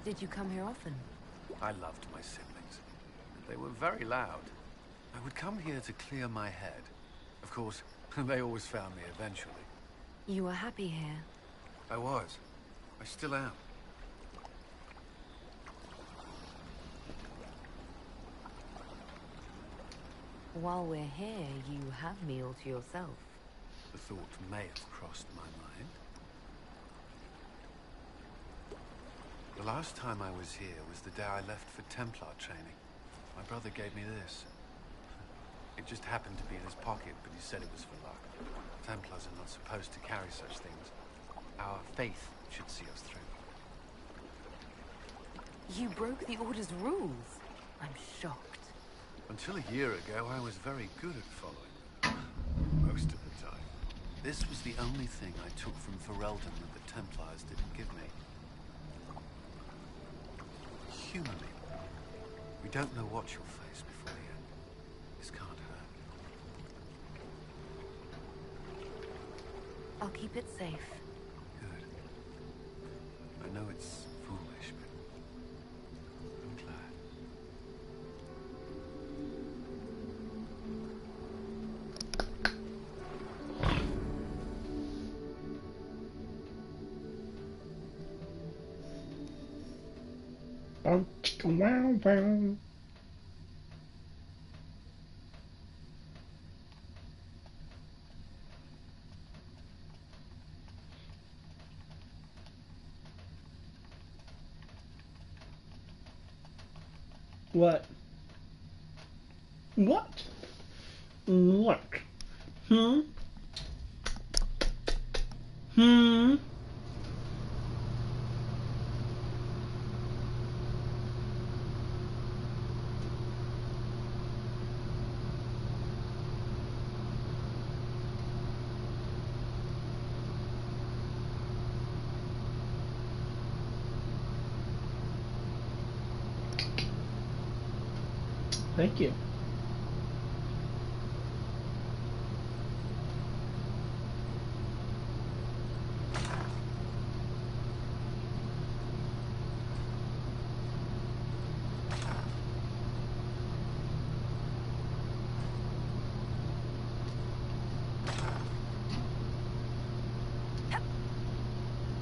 Did you come here often? I loved my siblings. They were very loud. I would come here to clear my head. Of course, they always found me eventually. You were happy here. I was. I still am. While we're here, you have me all to yourself. The thought may have crossed my mind. The last time I was here was the day I left for Templar training. My brother gave me this. It just happened to be in his pocket, but he said it was for luck. Templars are not supposed to carry such things. Our faith should see us through. You broke the Order's rules. I'm shocked. Until a year ago, I was very good at following them. Most of the time. This was the only thing I took from Ferelden that the Templars didn't give me. Humor me. We don't know what you'll face before the end. This can't hurt. I'll keep it safe. Good. I know it's foolish, but I'm glad. Wow, wow. What? What? What? Hmm? Hmm? Thank you.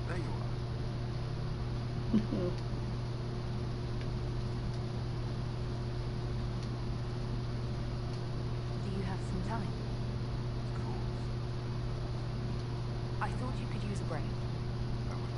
There you are. Do you have some time? Of course. I thought you could use a break. I would like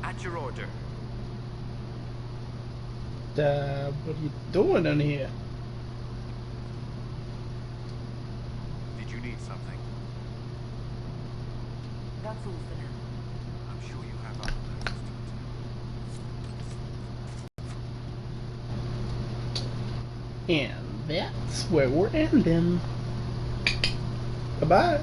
that. At your order. What are you doing in here? Did you need something? That's all for now. I'm sure you have other matters to attend. And that's where we're ending. Bye-bye.